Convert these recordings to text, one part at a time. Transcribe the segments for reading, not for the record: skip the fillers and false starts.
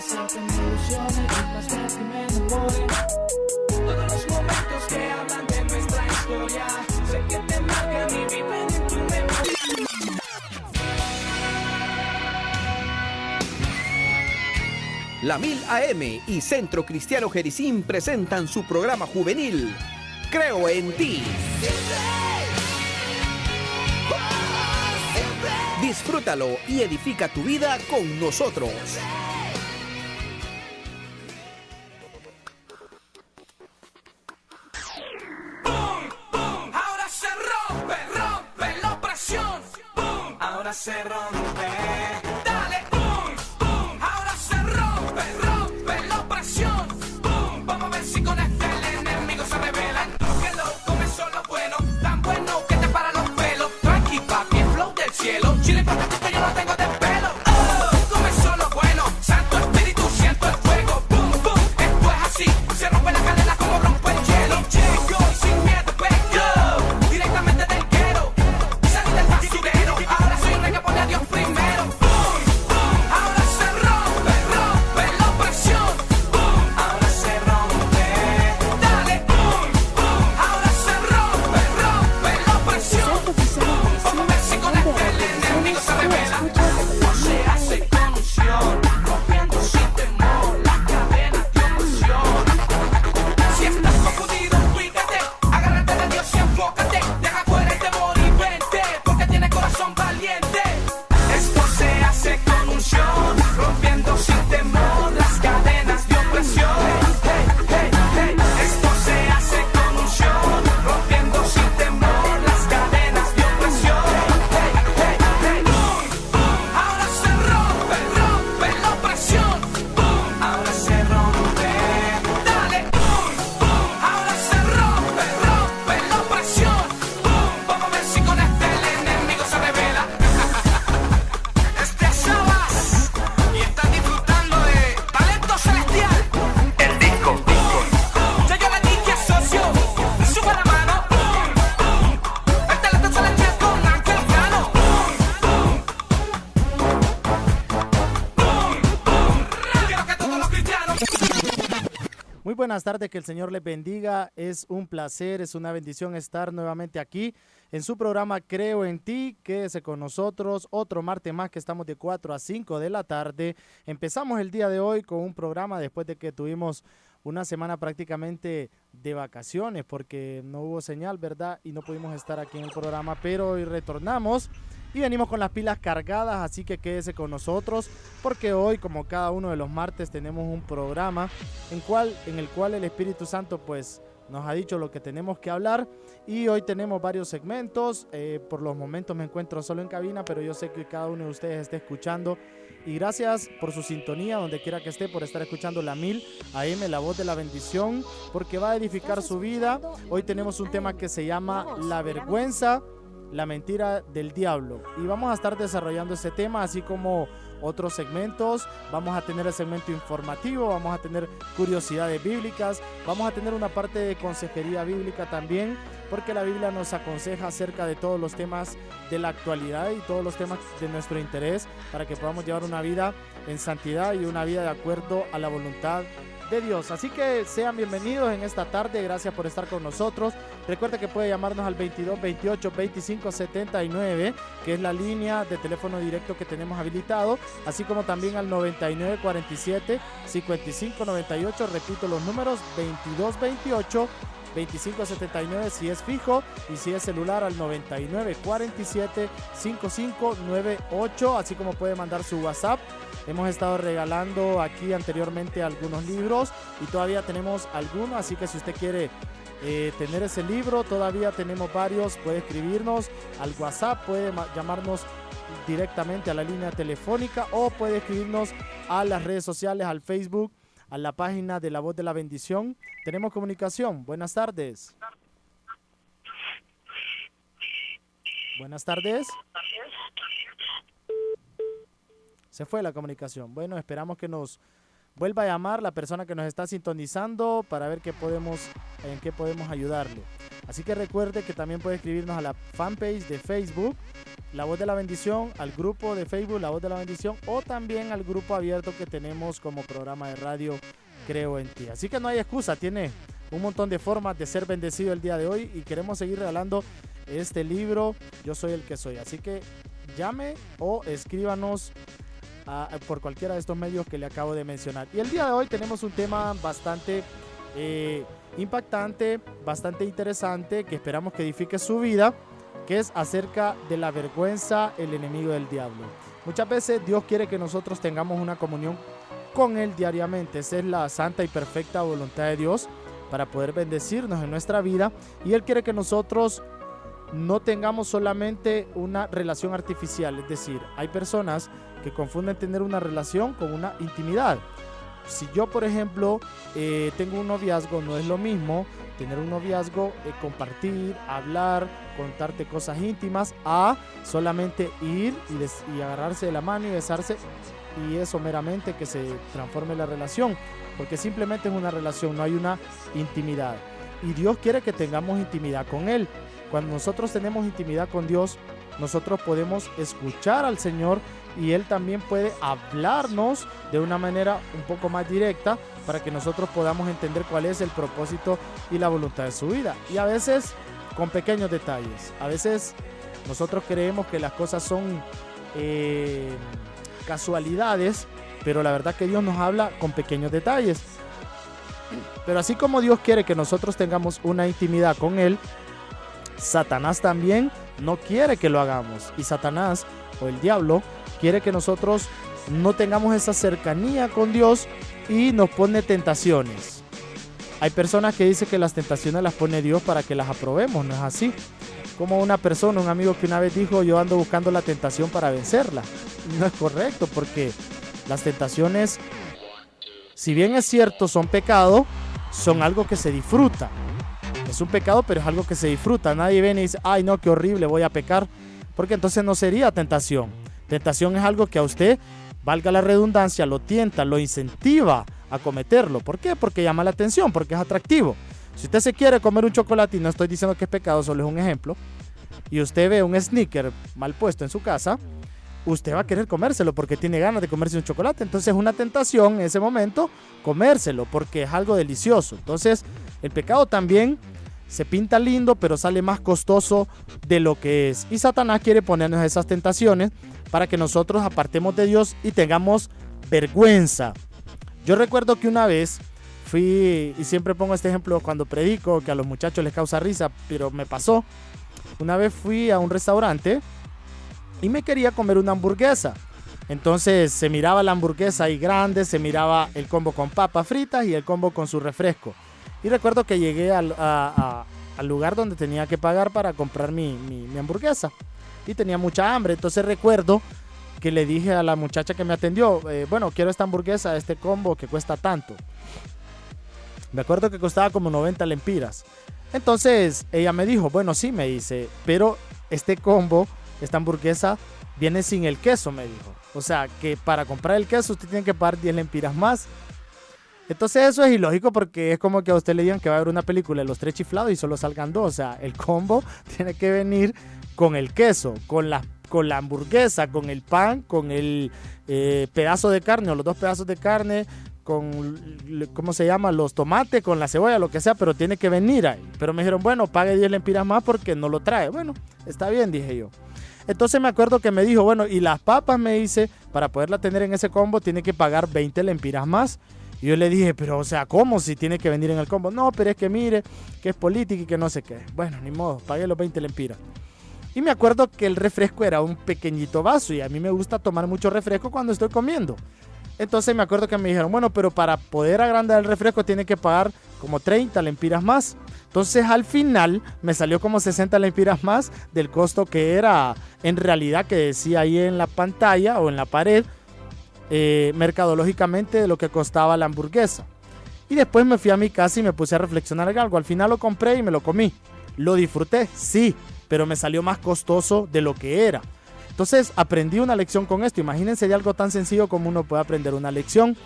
hacerte me ilusione y plasmarte y me enamore. Todos los momentos que hablan de nuestra historia, sé que te marcan y viven en tu memoria. La 1000 AM y Centro Cristiano Jericín presentan su programa juvenil Creo en Ti. Disfrútalo y edifica tu vida con nosotros. Boom, boom, ahora se rompe, rompe la opresión. Boom, ahora se rompe. Dale, boom, boom, ahora se rompe, rompe la opresión. Boom, vamos a ver si con este el enemigo se revela. Lo que lo comenzó lo bueno, tan bueno que te para los pelos. Tranqui papi, el flow del cielo. Chile con esto yo no tengo de pelo. Comenzó lo bueno, Santo Espíritu, siento el fuego. Boom, boom, esto es así, se rompe la cadena como rompe el hielo. Llego y sin miedo vengo, directamente del quiero. Salí del basurero, ahora soy un rey que pone a Dios primero. Boom, boom, ahora se rompe, rompe la opresión. Boom, ahora se rompe. Dale, boom, boom, ahora se rompe, rompe la opresión. Vamos a ver si con este el enemigo se revela. No se hace con unción, rompiendo sin temor las cadenas de opresión. Si estás confundido, ubícate, agárrate de Dios y enfócate. Deja fuera el temor y vente, porque tiene corazón valiente. Esto se hace con unción, rompiendo sin temor las cadenas de opresión. Hey, hey, hey. Esto se hace con unción, rompiendo sin temor las cadenas de opresión. Hey, hey, hey. Boom, boom, ahora se rompe, rompe la opresión. Boom, ahora se rompe. Dale, boom, boom, ahora se rompe, rompe la opresión. Boom, vamos a ver si con este el enemigo se revela. Este es Sabas y están disfrutando de Talento Celestial. El disco. Ya yo le dije socio, sube la mano. El Talento Celestial con Ángel Cano. Quiero que todos los cristianos. Muy buenas tardes, que el Señor les bendiga. Es un placer, es una bendición estar nuevamente aquí en su programa Creo en Ti. Quédese con nosotros otro martes más que estamos de 4 a 5 de la tarde. Empezamos el día de hoy con un programa después de que tuvimos una semana prácticamente de vacaciones porque no hubo señal, ¿verdad? Y no pudimos estar aquí en el programa, pero hoy retornamos y venimos con las pilas cargadas, así que quédese con nosotros porque hoy, como cada uno de los martes, tenemos un programa en el cual el Espíritu Santo pues nos ha dicho lo que tenemos que hablar y hoy tenemos varios segmentos. Por los momentos me encuentro solo en cabina, pero yo sé que cada uno de ustedes está escuchando y gracias por su sintonía, donde quiera que esté, por estar escuchando la 1000 AM, la voz de la bendición, porque va a edificar su vida. Hoy tenemos un tema que se llama La vergüenza, la mentira del diablo, y vamos a estar desarrollando ese tema, así como otros segmentos. Vamos a tener el segmento informativo, vamos a tener curiosidades bíblicas, vamos a tener una parte de consejería bíblica también, porque la Biblia nos aconseja acerca de todos los temas de la actualidad y todos los temas de nuestro interés, para que podamos llevar una vida en santidad y una vida de acuerdo a la voluntad de Dios. Así que sean bienvenidos en esta tarde, gracias por estar con nosotros. Recuerda que puede llamarnos al 22 28 25 79, que es la línea de teléfono directo que tenemos habilitado, así como también al 99 47 55 98, repito los números, 22 28 2579 si es fijo, y si es celular al 99 47 5598, así como puede mandar su WhatsApp. Hemos estado regalando aquí anteriormente algunos libros y todavía tenemos algunos, así que si usted quiere tener ese libro, todavía tenemos varios. Puede escribirnos al WhatsApp, puede llamarnos directamente a la línea telefónica o puede escribirnos a las redes sociales, al Facebook, a la página de La Voz de la Bendición. Tenemos comunicación. Buenas tardes. Buenas tardes. Se fue la comunicación. Bueno, esperamos que nos vuelva a llamar la persona que nos está sintonizando para ver en qué podemos ayudarle. Así que recuerde que también puede escribirnos a la fanpage de Facebook, La Voz de la Bendición, al grupo de Facebook, La Voz de la Bendición, o también al grupo abierto que tenemos como programa de radio Creo en Ti. Así que no hay excusa, tiene un montón de formas de ser bendecido el día de hoy y queremos seguir regalando este libro, Yo Soy el que Soy. Así que llame o escríbanos por cualquiera de estos medios que le acabo de mencionar. Y el día de hoy tenemos un tema bastante impactante, bastante interesante, que esperamos que edifique su vida, que es acerca de la vergüenza, el enemigo del diablo. Muchas veces Dios quiere que nosotros tengamos una comunión con Él diariamente. Esa es la santa y perfecta voluntad de Dios para poder bendecirnos en nuestra vida, y Él quiere que nosotros no tengamos solamente una relación artificial. Es decir, hay personas que confunden tener una relación con una intimidad. Si yo, por ejemplo, tengo un noviazgo, no es lo mismo tener un noviazgo, compartir, hablar, contarte cosas íntimas, a solamente ir y agarrarse de la mano y besarse, y eso meramente que se transforme la relación, porque simplemente es una relación, no hay una intimidad. Y Dios quiere que tengamos intimidad con Él. Cuando nosotros tenemos intimidad con Dios, nosotros podemos escuchar al Señor, y Él también puede hablarnos de una manera un poco más directa para que nosotros podamos entender cuál es el propósito y la voluntad de su vida. Y a veces con pequeños detalles. A veces nosotros creemos que las cosas son casualidades, pero la verdad que Dios nos habla con pequeños detalles. Pero así como Dios quiere que nosotros tengamos una intimidad con Él, Satanás también no quiere que lo hagamos. Y Satanás, o el diablo, quiere que nosotros no tengamos esa cercanía con Dios y nos pone tentaciones. Hay personas que dicen que las tentaciones las pone Dios para que las aprobemos. No es así. Como una persona, un amigo que una vez dijo: yo ando buscando la tentación para vencerla. No es correcto, porque las tentaciones, si bien es cierto, son pecado, son algo que se disfruta. Es un pecado, pero es algo que se disfruta. Nadie viene y dice: ay no, qué horrible, voy a pecar, porque entonces no sería tentación. Tentación es algo que a usted, valga la redundancia, lo tienta, lo incentiva a cometerlo. ¿Por qué? Porque llama la atención, porque es atractivo. Si usted se quiere comer un chocolate, y no estoy diciendo que es pecado, solo es un ejemplo, y usted ve un sneaker mal puesto en su casa, usted va a querer comérselo porque tiene ganas de comerse un chocolate. Entonces es una tentación en ese momento comérselo, porque es algo delicioso. Entonces el pecado también se pinta lindo, pero sale más costoso de lo que es. Y Satanás quiere ponernos esas tentaciones para que nosotros apartemos de Dios y tengamos vergüenza. Yo recuerdo que una vez fui, y siempre pongo este ejemplo cuando predico, que a los muchachos les causa risa, pero me pasó. Una vez fui a un restaurante y me quería comer una hamburguesa. Entonces se miraba la hamburguesa ahí grande, se miraba el combo con papas fritas y el combo con su refresco. Y recuerdo que llegué al lugar donde tenía que pagar para comprar mi hamburguesa. Y tenía mucha hambre. Entonces recuerdo que le dije a la muchacha que me atendió: bueno, quiero esta hamburguesa, este combo que cuesta tanto. Me acuerdo que costaba como 90 lempiras. Entonces ella me dijo: bueno, sí, me dice, pero este combo, esta hamburguesa, viene sin el queso, me dijo. O sea, que para comprar el queso usted tiene que pagar 10 lempiras más. Entonces eso es ilógico, porque es como que a usted le digan que va a haber una película de Los Tres Chiflados y solo salgan dos. O sea, el combo tiene que venir con el queso, con la hamburguesa, con el pan, con el pedazo de carne o los dos pedazos de carne, con, ¿cómo se llama?, los tomates, con la cebolla, lo que sea, pero tiene que venir ahí. Pero me dijeron: bueno, pague 10 lempiras más porque no lo trae. Bueno, está bien, dije yo. Entonces me acuerdo que me dijo: bueno, y las papas, me dice, para poderla tener en ese combo tiene que pagar 20 lempiras más. Y yo le dije: pero, o sea, ¿cómo si tiene que venir en el combo? No, pero es que mire, que es política y que no sé qué. Bueno, ni modo, pagué los 20 lempiras. Y me acuerdo que el refresco era un pequeñito vaso, y a mí me gusta tomar mucho refresco cuando estoy comiendo. Entonces me acuerdo que me dijeron: bueno, pero para poder agrandar el refresco tiene que pagar como 30 lempiras más. Entonces al final me salió como 60 lempiras más del costo que era en realidad, que decía ahí en la pantalla o en la pared, mercadológicamente, de lo que costaba la hamburguesa. Y después me fui a mi casa y me puse a reflexionar en algo. Al final lo compré y me lo comí. Lo disfruté, sí, pero me salió más costoso de lo que era. Entonces aprendí una lección con esto. Imagínense de algo tan sencillo como uno puede aprender una lección.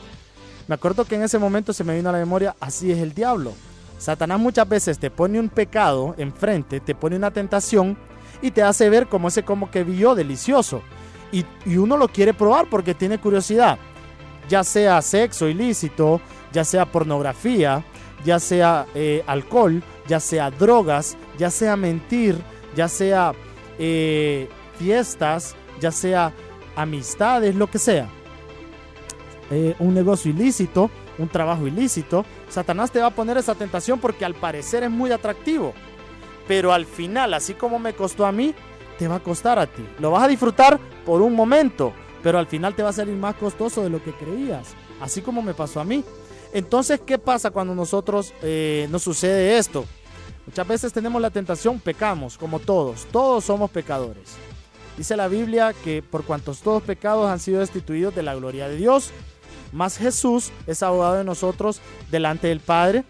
Me acuerdo que en ese momento se me vino a la memoria: así es el diablo. Satanás muchas veces te pone un pecado enfrente, te pone una tentación y te hace ver como ese como que vio delicioso. Y uno lo quiere probar porque tiene curiosidad. Ya sea sexo ilícito, ya sea pornografía, ya sea alcohol, ya sea drogas, ya sea mentir, ya sea fiestas, ya sea amistades, lo que sea. Un negocio ilícito, un trabajo ilícito. Satanás te va a poner esa tentación porque al parecer es muy atractivo. Pero al final, así como me costó a mí, te va a costar a ti. Lo vas a disfrutar por un momento, pero al final te va a salir más costoso de lo que creías. Así como me pasó a mí. Entonces, ¿qué pasa cuando nosotros nos sucede esto? Muchas veces tenemos la tentación, pecamos, como todos. Todos somos pecadores. Dice la Biblia que por cuantos todos pecados han sido destituidos de la gloria de Dios, mas Jesús es abogado de nosotros delante del Padre,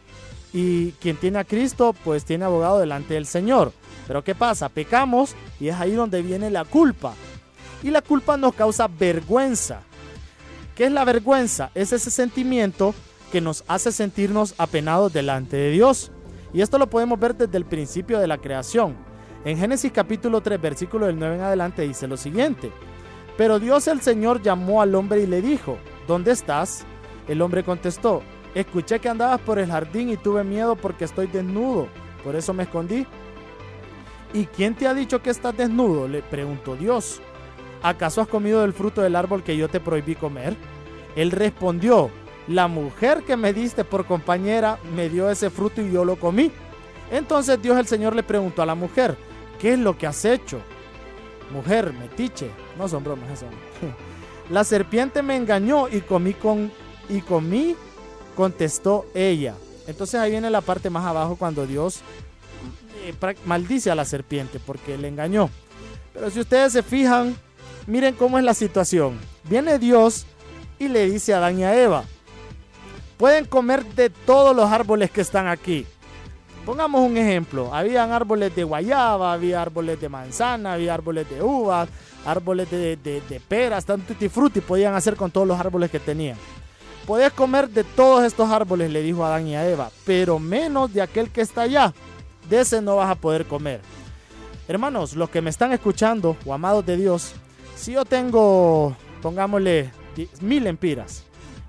y quien tiene a Cristo, pues tiene abogado delante del Señor. Pero ¿qué pasa? Pecamos y es ahí donde viene la culpa. Y la culpa nos causa vergüenza. ¿Qué es la vergüenza? Es ese sentimiento que nos hace sentirnos apenados delante de Dios. Y esto lo podemos ver desde el principio de la creación. En Génesis capítulo 3, versículo del 9 en adelante dice lo siguiente: pero Dios el Señor llamó al hombre y le dijo, ¿dónde estás? El hombre contestó, escuché que andabas por el jardín y tuve miedo porque estoy desnudo, por eso me escondí. ¿Y quién te ha dicho que estás desnudo?, le preguntó Dios. ¿Acaso has comido del fruto del árbol que yo te prohibí comer? Él respondió, la mujer que me diste por compañera me dio ese fruto y yo lo comí. Entonces Dios el Señor le preguntó a la mujer, ¿qué es lo que has hecho? Mujer, metiche. No son bromas eso. La serpiente me engañó y comí, contestó ella. Entonces ahí viene la parte más abajo cuando Dios maldice a la serpiente porque le engañó. Pero si ustedes se fijan, miren cómo es la situación. Viene Dios y le dice a Adán y a Eva, pueden comer de todos los árboles que están aquí. Pongamos un ejemplo, habían árboles de guayaba, había árboles de manzana, había árboles de uvas, árboles de peras, tanto tutti frutti podían hacer con todos los árboles que tenían. Podés comer de todos estos árboles, le dijo a Adán y a Eva, pero menos de aquel que está allá, de ese no vas a poder comer. Hermanos, los que me están escuchando, o amados de Dios, si yo tengo, pongámosle, 1000 lempiras,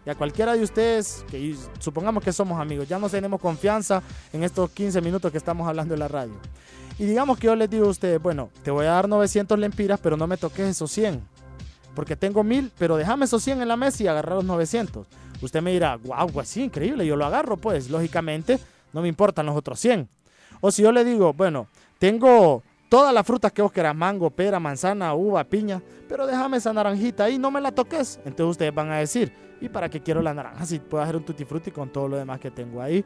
y a cualquiera de ustedes, que supongamos que somos amigos, ya nos tenemos confianza en estos 15 minutos que estamos hablando en la radio, y digamos que yo les digo a ustedes, bueno, te voy a dar 900 lempiras, pero no me toques esos 100, porque tengo 1000, pero déjame esos 100 en la mesa y agarrar los 900. Usted me dirá, wow, pues sí, increíble, yo lo agarro, pues, lógicamente, no me importan los otros 100. O si yo le digo, bueno, tengo todas las frutas que vos querás, mango, pera, manzana, uva, piña, pero déjame esa naranjita ahí, no me la toques. Entonces ustedes van a decir, ¿y para qué quiero la naranja si puedo hacer un tutti frutti con todo lo demás que tengo ahí?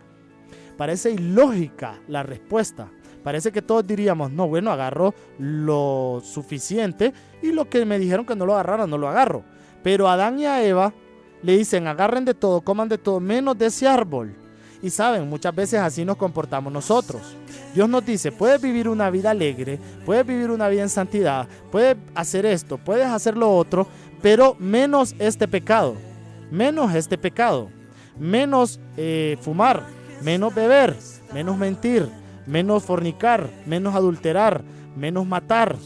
Parece ilógica la respuesta. Parece que todos diríamos, no, bueno, agarro lo suficiente y lo que me dijeron que no lo agarrara, no lo agarro. Pero a Adán y a Eva le dicen, agarren de todo, coman de todo, menos de ese árbol. Y saben, muchas veces así nos comportamos nosotros. Dios nos dice, puedes vivir una vida alegre, puedes vivir una vida en santidad, puedes hacer esto, puedes hacer lo otro, pero menos este pecado, menos fumar, menos beber, menos mentir, menos fornicar, menos adulterar, menos matar,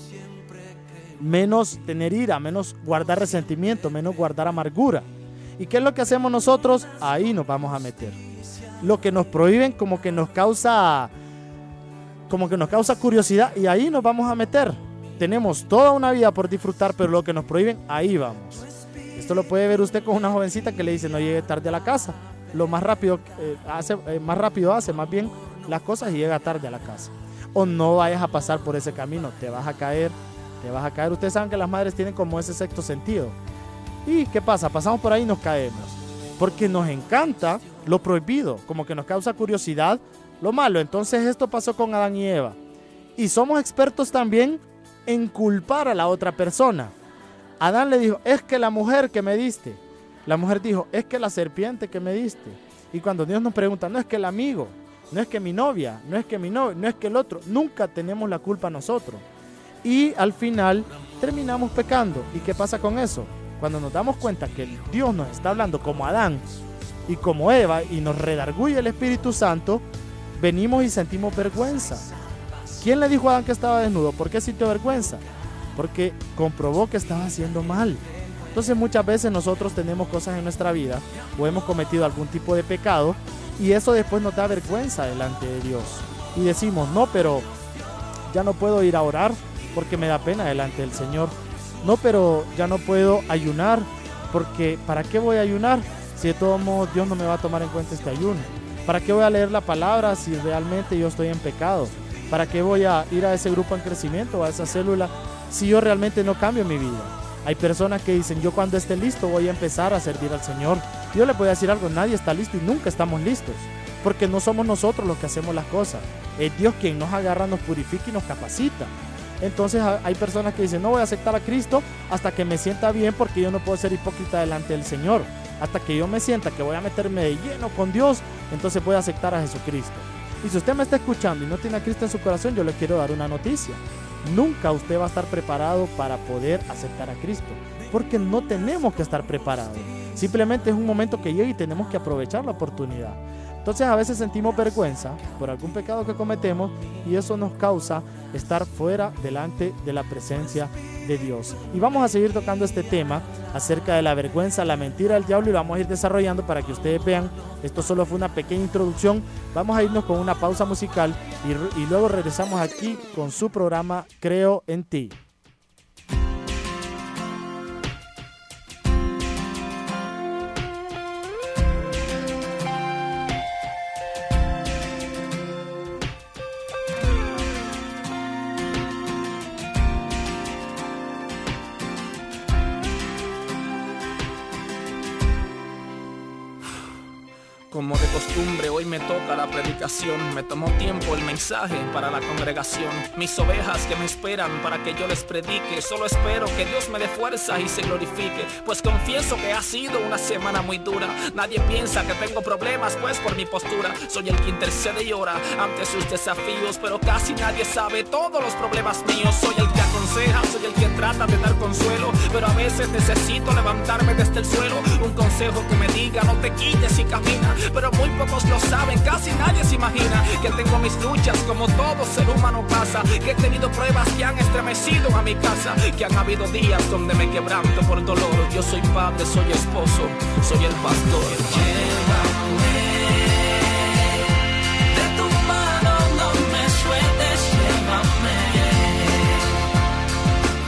menos tener ira, menos guardar resentimiento, menos guardar amargura. ¿Y qué es lo que hacemos nosotros? Ahí nos vamos a meter. Lo que nos prohíben como que nos causa curiosidad y ahí nos vamos a meter. Tenemos toda una vida por disfrutar, pero lo que nos prohíben, ahí vamos. Esto lo puede ver usted con una jovencita que le dice no llegue tarde a la casa. Lo más rápido hace más bien las cosas y llega tarde a la casa. O no vayas a pasar por ese camino, te vas a caer. Ustedes saben que las madres tienen como ese sexto sentido. ¿Y qué pasa? Pasamos por ahí y nos caemos. Porque nos encanta lo prohibido, como que nos causa curiosidad lo malo. Entonces esto pasó con Adán y Eva. Y somos expertos también en culpar a la otra persona. Adán le dijo, es que la mujer que me diste. La mujer dijo, es que la serpiente que me diste. Y cuando Dios nos pregunta, no es que el amigo, no es que mi novia, no es que mi novio, no es que el otro. Nunca tenemos la culpa nosotros. Y al final terminamos pecando. ¿Y qué pasa con eso? Cuando nos damos cuenta que Dios nos está hablando como Adán y como Eva y nos redarguye el Espíritu Santo, venimos y sentimos vergüenza. ¿Quién le dijo a Adán que estaba desnudo? ¿Por qué sintió vergüenza? Porque comprobó que estaba haciendo mal. Entonces muchas veces nosotros tenemos cosas en nuestra vida o hemos cometido algún tipo de pecado y eso después nos da vergüenza delante de Dios. Y decimos, no, pero ya no puedo ir a orar porque me da pena delante del Señor. No, pero ya no puedo ayunar porque ¿para qué voy a ayunar si de todos modos Dios no me va a tomar en cuenta este ayuno? ¿Para qué voy a leer la palabra si realmente yo estoy en pecado? ¿Para qué voy a ir a ese grupo en crecimiento o a esa célula si yo realmente no cambio mi vida? Hay personas que dicen, yo cuando esté listo voy a empezar a servir al Señor. Yo le voy a decir algo, nadie está listo y nunca estamos listos, porque no somos nosotros los que hacemos las cosas. Es Dios quien nos agarra, nos purifica y nos capacita. Entonces hay personas que dicen, no voy a aceptar a Cristo hasta que me sienta bien, porque yo no puedo ser hipócrita delante del Señor. Hasta que yo me sienta que voy a meterme de lleno con Dios, entonces voy a aceptar a Jesucristo. Y si usted me está escuchando y no tiene a Cristo en su corazón, yo le quiero dar una noticia. Nunca usted va a estar preparado para poder aceptar a Cristo, porque no tenemos que estar preparados. Simplemente es un momento que llega y tenemos que aprovechar la oportunidad. Entonces a veces sentimos vergüenza por algún pecado que cometemos y eso nos causa estar fuera delante de la presencia de Dios. Y vamos a seguir tocando este tema acerca de la vergüenza, la mentira del diablo, y lo vamos a ir desarrollando para que ustedes vean. Esto solo fue una pequeña introducción. Vamos a irnos con una pausa musical y luego regresamos aquí con su programa Creo en Ti. Como de costumbre, hoy me toca la predicación. Me tomó tiempo el mensaje para la congregación. Mis ovejas que me esperan para que yo les predique. Solo espero que Dios me dé fuerza y se glorifique, pues confieso que ha sido una semana muy dura. Nadie piensa que tengo problemas, pues por mi postura soy el que intercede y ora ante sus desafíos, pero casi nadie sabe todos los problemas míos. Soy el que aconseja, soy el que trata de dar consuelo, pero a veces necesito levantarme desde el suelo. Un consejo que me diga, no te quites y camina, pero muy pocos lo saben, casi nadie se imagina que tengo mis luchas como todo ser humano pasa, que he tenido pruebas que han estremecido a mi casa, que han habido días donde me quebranto por dolor. Yo soy padre, soy esposo, soy el pastor. Llévame de tu mano, no me sueltes, llévame.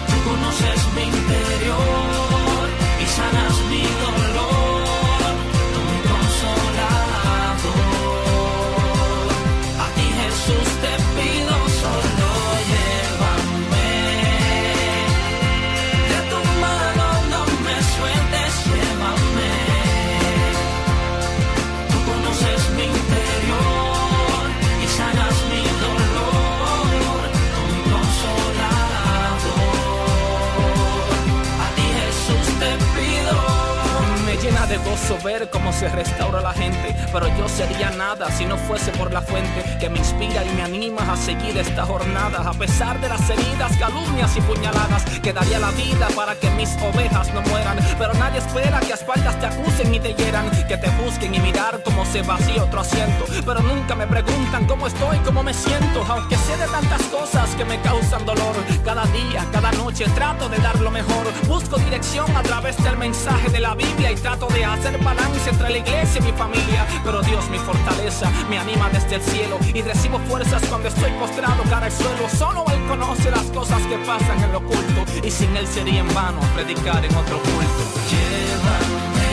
Tú conoces mi interior y sanas mi dolor. Jesús, te pido, solo llévame. De tu mano no me sueltes, llévame. Tú conoces mi interior y sanas mi dolor. Tú mi consolador. A ti, Jesús, te pido. Me llena de gozo ver cómo se restaura la gente, pero yo sería nada si no fuese por la fuente que me inspira y me anima a seguir esta jornada. A pesar de las heridas, calumnias y puñaladas, que daría la vida para que mis ovejas no mueran, pero nadie espera que a espaldas te acusen y te hieran, que te busquen y mirar cómo se vacía otro asiento, pero nunca me preguntan cómo estoy, cómo me siento, aunque sé de tantas cosas que me causan dolor. Cada día, cada noche trato de dar lo mejor, busco dirección a través del mensaje de la Biblia y trato de hacer balance entre la iglesia y mi familia, pero Dios, mi fortaleza, me anima desde el cielo y recibo fuerzas cuando estoy postrado cara al suelo. Solo Él conoce las cosas que pasan en lo oculto y sin Él sería en vano predicar en otro culto. Llévame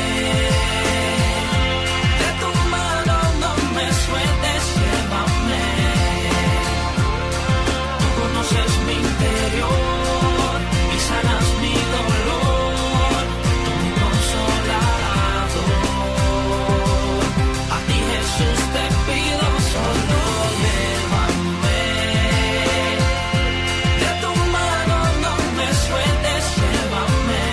de tu mano, no me sueltes, llévame. Tú conoces mi interior y sanas mi dolor. Tú mi consolador. A ti, Jesús, te pido, solo llévame. De tu mano no me sueltes, llévame.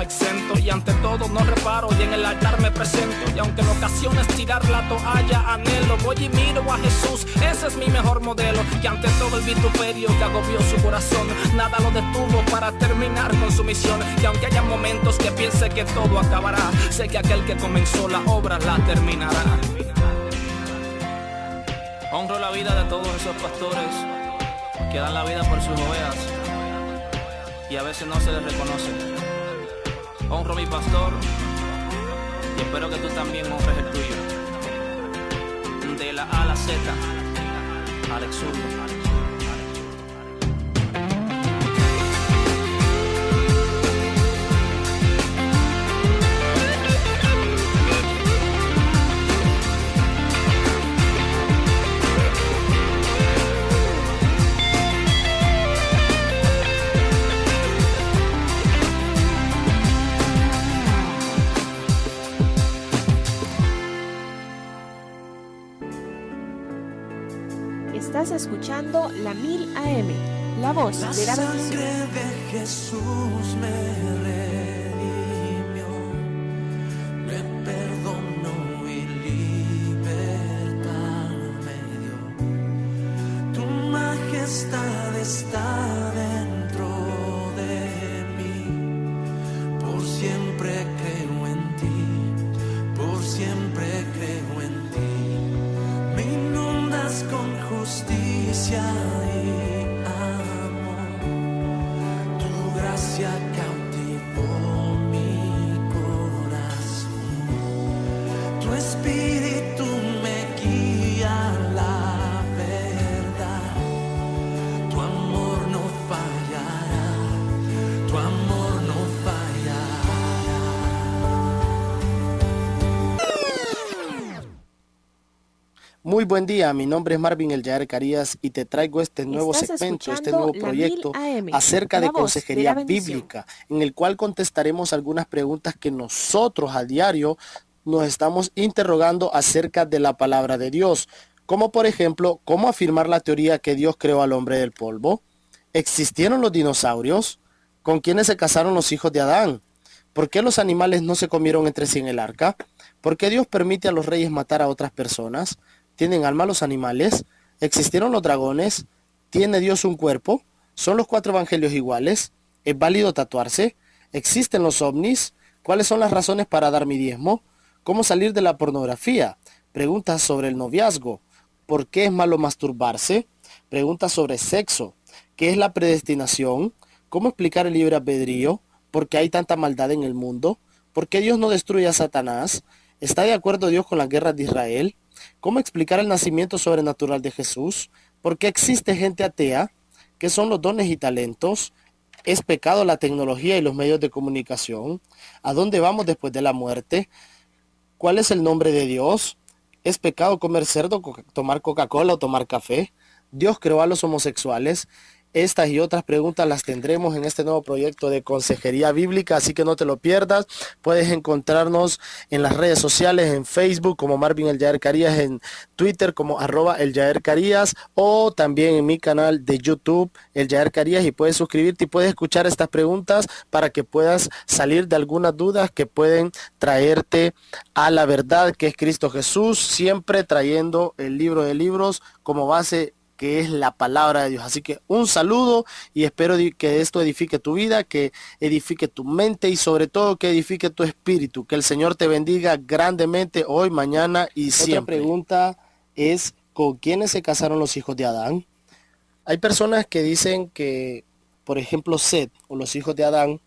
no exento. Y ante todo no reparo y en el altar me presento. Y aunque en ocasiones tirar la toalla anhelo, voy y miro a Jesús, ese es mi mejor modelo. Y ante todo el vituperio que agobió su corazón, nada lo detuvo para terminar con su misión. Y aunque haya momentos que piense que todo acabará, sé que aquel que comenzó la obra la terminará. Honro la vida de todos esos pastores que dan la vida por sus ovejas y a veces no se les reconoce. Honro a mi pastor y espero que tú también honres el tuyo. De la A a la Z, Alex Zurdo. Estás escuchando la 1000 AM, la voz de la sangre bendición. de Jesús me redimió, me perdonó y libertad me dio. Tu majestad está dentro de mí, por siempre creo en ti, por siempre creo en ti. Me inundas con justicia y amor, tu gracia cautivó mi corazón, tu espíritu me guía a la verdad, tu amor no fallará, tu amor no fallará. Muy buen día, mi nombre es Marvin El Yair Carías y te traigo este nuevo Estás segmento, este escuchando nuevo la proyecto 1000 AM, acerca la de voz consejería de la bendición. bíblica, en el cual contestaremos algunas preguntas que nosotros a diario nos estamos interrogando acerca de la palabra de Dios, como por ejemplo, ¿cómo afirmar la teoría que Dios creó al hombre del polvo? ¿Existieron los dinosaurios? ¿Con quiénes se casaron los hijos de Adán? ¿Por qué los animales no se comieron entre sí en el arca? ¿Por qué Dios permite a los reyes matar a otras personas? ¿Tienen alma los animales? ¿Existieron los dragones? ¿Tiene Dios un cuerpo? ¿Son los 4 evangelios iguales? ¿Es válido tatuarse? ¿Existen los ovnis? ¿Cuáles son las razones para dar mi diezmo? ¿Cómo salir de la pornografía? Preguntas sobre el noviazgo. ¿Por qué es malo masturbarse? Preguntas sobre sexo. ¿Qué es la predestinación? ¿Cómo explicar el libre albedrío? ¿Por qué hay tanta maldad en el mundo? ¿Por qué Dios no destruye a Satanás? ¿Está de acuerdo Dios con las guerras de Israel? ¿Cómo explicar el nacimiento sobrenatural de Jesús? ¿Por qué existe gente atea? ¿Qué son los dones y talentos? ¿Es pecado la tecnología y los medios de comunicación? ¿A dónde vamos después de la muerte? ¿Cuál es el nombre de Dios? ¿Es pecado comer cerdo, tomar Coca-Cola o tomar café? ¿Dios creó a los homosexuales? Estas y otras preguntas las tendremos en este nuevo proyecto de consejería bíblica, así que no te lo pierdas. Puedes encontrarnos en las redes sociales, en Facebook como Marvin El Yair Carías, en Twitter como @El Yair Carías, o también en mi canal de YouTube El Yair Carías, y puedes suscribirte y puedes escuchar estas preguntas para que puedas salir de algunas dudas que pueden traerte a la verdad que es Cristo Jesús, siempre trayendo el libro de libros como base, que es la palabra de Dios. Así que un saludo y espero que esto edifique tu vida, que edifique tu mente y sobre todo que edifique tu espíritu. Que el Señor te bendiga grandemente hoy, mañana y siempre. Otra pregunta es, ¿con quiénes se casaron los hijos de Adán? Hay personas que dicen que, por ejemplo, Set o los hijos de Adán,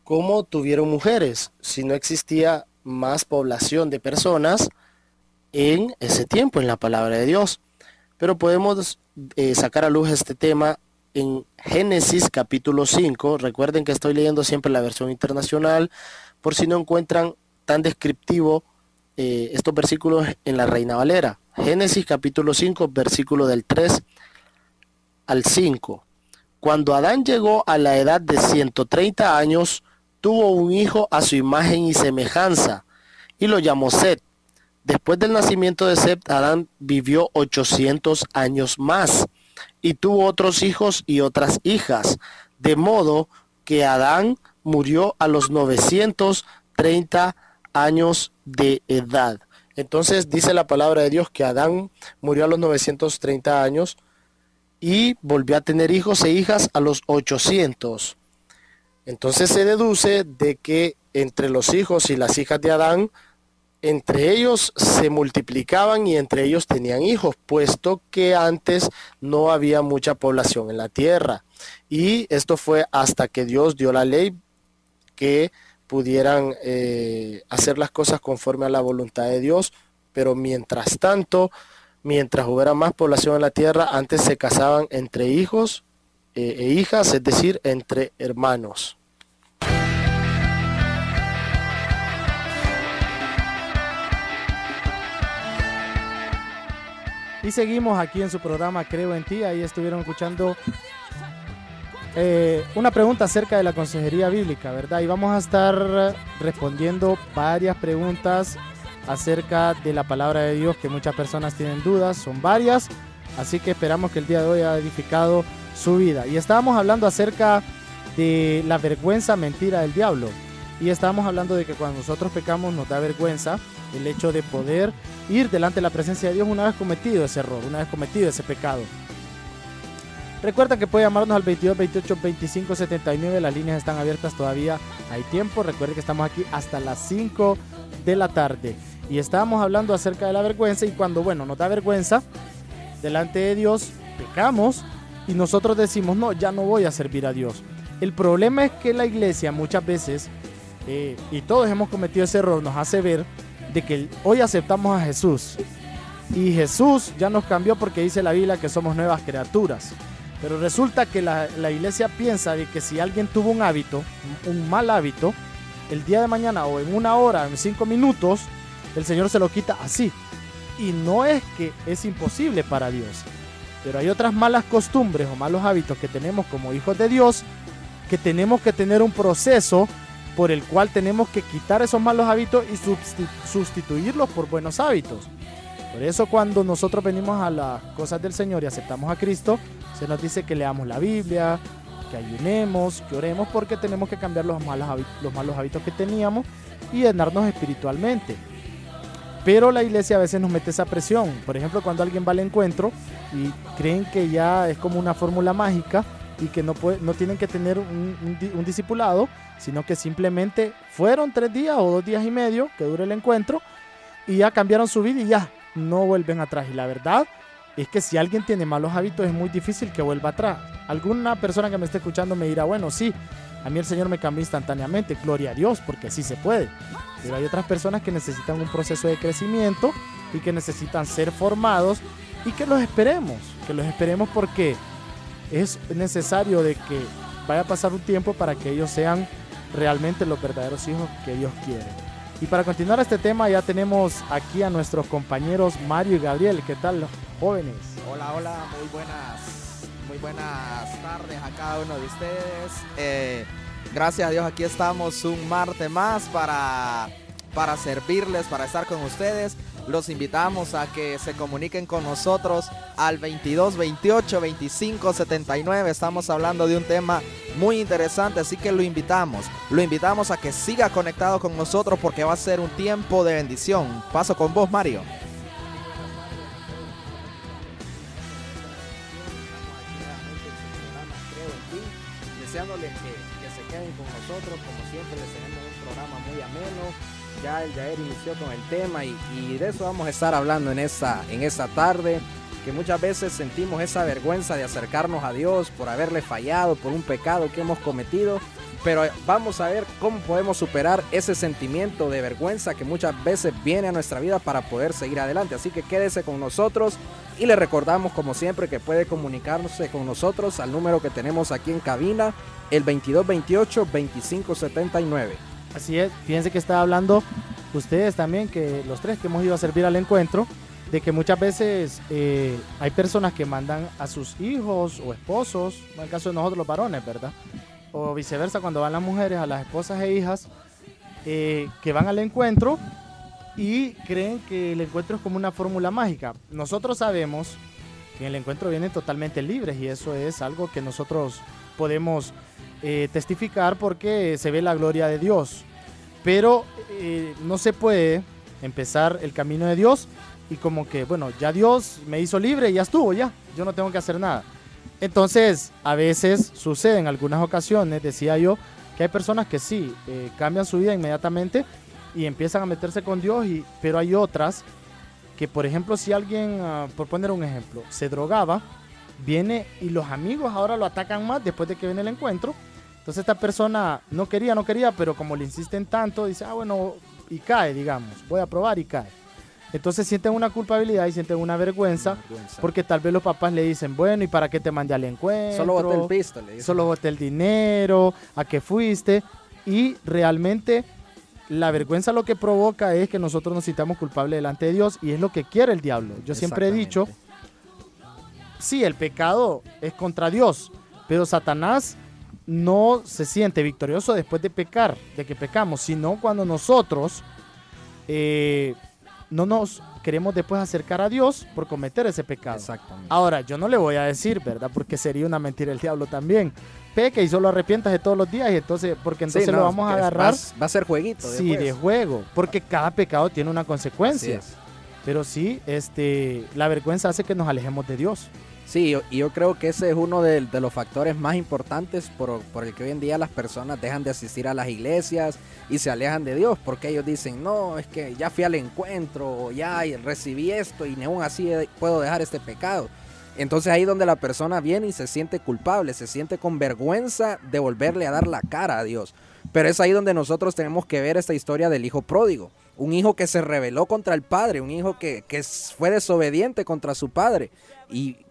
¿cómo tuvieron mujeres si no existía más población de personas en ese tiempo en la palabra de Dios? Pero podemos sacar a luz este tema en Génesis capítulo 5. Recuerden que estoy leyendo siempre la versión internacional, por si no encuentran tan descriptivo estos versículos en la Reina Valera. Génesis capítulo 5, versículo del 3 al 5. Cuando Adán llegó a la edad de 130 años, tuvo un hijo a su imagen y semejanza, y lo llamó Set. Después del nacimiento de Set, Adán vivió 800 años más y tuvo otros hijos y otras hijas, de modo que Adán murió a los 930 años de edad. Entonces dice la palabra de Dios que Adán murió a los 930 años y volvió a tener hijos e hijas a los 800. Entonces se deduce de que entre los hijos y las hijas de Adán, entre ellos se multiplicaban y entre ellos tenían hijos, puesto que antes no había mucha población en la tierra. Y esto fue hasta que Dios dio la ley que pudieran hacer las cosas conforme a la voluntad de Dios. Pero mientras tanto, mientras hubiera más población en la tierra, antes se casaban entre hijos e hijas, es decir, entre hermanos. Y seguimos aquí en su programa Creo en Ti. Ahí estuvieron escuchando una pregunta acerca de la consejería bíblica, ¿verdad? Y vamos a estar respondiendo varias preguntas acerca de la palabra de Dios que muchas personas tienen dudas, son varias, así que esperamos que el día de hoy haya edificado su vida. Y estábamos hablando acerca de la vergüenza mentira del diablo, y estábamos hablando de que cuando nosotros pecamos nos da vergüenza el hecho de poder ir delante de la presencia de Dios una vez cometido ese error, una vez cometido ese pecado. Recuerda que puede llamarnos al 22 28 25 79, las líneas están abiertas todavía, hay tiempo. Recuerde que estamos aquí hasta las 5 de la tarde y estábamos hablando acerca de la vergüenza, y cuando, bueno, nos da vergüenza delante de Dios, pecamos y nosotros decimos, no, ya no voy a servir a Dios. El problema es que la iglesia muchas veces, y todos hemos cometido ese error, nos hace ver de que hoy aceptamos a Jesús y Jesús ya nos cambió porque dice la Biblia que somos nuevas criaturas. Pero resulta que la iglesia piensa de que si alguien tuvo un hábito, un mal hábito, el día de mañana o en una hora, en 5 minutos, el Señor se lo quita así. Y no es que es imposible para Dios, pero hay otras malas costumbres o malos hábitos que tenemos como hijos de Dios, que tenemos que tener un proceso por el cual tenemos que quitar esos malos hábitos y sustituirlos por buenos hábitos. Por eso cuando nosotros venimos a las cosas del Señor y aceptamos a Cristo, se nos dice que leamos la Biblia, que ayunemos, que oremos, porque tenemos que cambiar los malos hábitos que teníamos y llenarnos espiritualmente. Pero la iglesia a veces nos mete esa presión. Por ejemplo, cuando alguien va al encuentro y creen que ya es como una fórmula mágica y que no tienen que tener un discipulado, sino que simplemente fueron 3 días o 2 días y medio que dure el encuentro y ya cambiaron su vida y ya no vuelven atrás. Y la verdad es que si alguien tiene malos hábitos es muy difícil que vuelva atrás. Alguna persona que me esté escuchando me dirá, bueno, sí, a mí el Señor me cambió instantáneamente, gloria a Dios, porque sí se puede. Pero hay otras personas que necesitan un proceso de crecimiento y que necesitan ser formados, y que los esperemos porque es necesario de que vaya a pasar un tiempo para que ellos sean realmente los verdaderos hijos que Dios quiere. Y para continuar este tema ya tenemos aquí a nuestros compañeros Mario y Gabriel. ¿Qué tal, jóvenes? Hola, hola, muy buenas tardes a cada uno de ustedes. Gracias a Dios aquí estamos un martes más para servirles, para estar con ustedes. Los invitamos a que se comuniquen con nosotros al 22 28 25 79. Estamos hablando de un tema muy interesante, así que lo invitamos a que siga conectado con nosotros porque va a ser un tiempo de bendición. Paso con vos, Mario. Deseándoles que se queden con nosotros, como siempre les tenemos un programa muy ameno. Ya el Yair inició con el tema y de eso vamos a estar hablando en esta tarde, que muchas veces sentimos esa vergüenza de acercarnos a Dios por haberle fallado, por un pecado que hemos cometido, pero vamos a ver cómo podemos superar ese sentimiento de vergüenza que muchas veces viene a nuestra vida para poder seguir adelante. Así que quédese con nosotros y le recordamos como siempre que puede comunicarse con nosotros al número que tenemos aquí en cabina, el 22 28 25 79. Así es, fíjense que estaba hablando ustedes también, que los tres que hemos ido a servir al encuentro, de que muchas veces hay personas que mandan a sus hijos o esposos, en el caso de nosotros los varones, ¿verdad? O viceversa, cuando van las mujeres a las esposas e hijas, que van al encuentro y creen que el encuentro es como una fórmula mágica. Nosotros sabemos que en el encuentro vienen totalmente libres y eso es algo que nosotros podemos testificar porque se ve la gloria de Dios. Pero no se puede empezar el camino de Dios y como que, bueno, ya Dios me hizo libre y ya estuvo, ya, yo no tengo que hacer nada. Entonces, a veces sucede, en algunas ocasiones, decía yo, que hay personas que sí, cambian su vida inmediatamente y empiezan a meterse con Dios, pero hay otras que, por ejemplo, si alguien, por poner un ejemplo, se drogaba, viene y los amigos ahora lo atacan más después de que viene el encuentro. Entonces esta persona no quería, pero como le insisten tanto, dice, bueno, y cae, digamos, voy a probar y cae. Entonces sienten una culpabilidad y sienten una vergüenza, porque tal vez los papás le dicen, bueno, ¿y para qué te mandé al encuentro? Solo boté el pisto, le dicen. Solo boté el dinero, ¿a qué fuiste? Y realmente la vergüenza lo que provoca es que nosotros nos sintamos culpables delante de Dios, y es lo que quiere el diablo. Yo siempre he dicho, sí, el pecado es contra Dios, pero Satanás no se siente victorioso después de pecar, de que pecamos, sino cuando nosotros no nos queremos después acercar a Dios por cometer ese pecado. Exactamente. Ahora, yo no le voy a decir, ¿verdad? Porque sería una mentira el diablo también. Peque y solo arrepientas de todos los días, y entonces, porque entonces Sí, no, lo vamos a agarrar. Va a ser jueguito. Sí, de juego, porque cada pecado tiene una consecuencia. Pero sí, la vergüenza hace que nos alejemos de Dios. Sí, y yo creo que ese es uno de los factores más importantes por el que hoy en día las personas dejan de asistir a las iglesias y se alejan de Dios, porque ellos dicen, no, es que ya fui al encuentro, o ya recibí esto y aún así puedo dejar este pecado. Entonces ahí es donde la persona viene y se siente culpable, se siente con vergüenza de volverle a dar la cara a Dios. Pero es ahí donde nosotros tenemos que ver esta historia del hijo pródigo. Un hijo que se rebeló contra el padre, un hijo que fue desobediente contra su padre.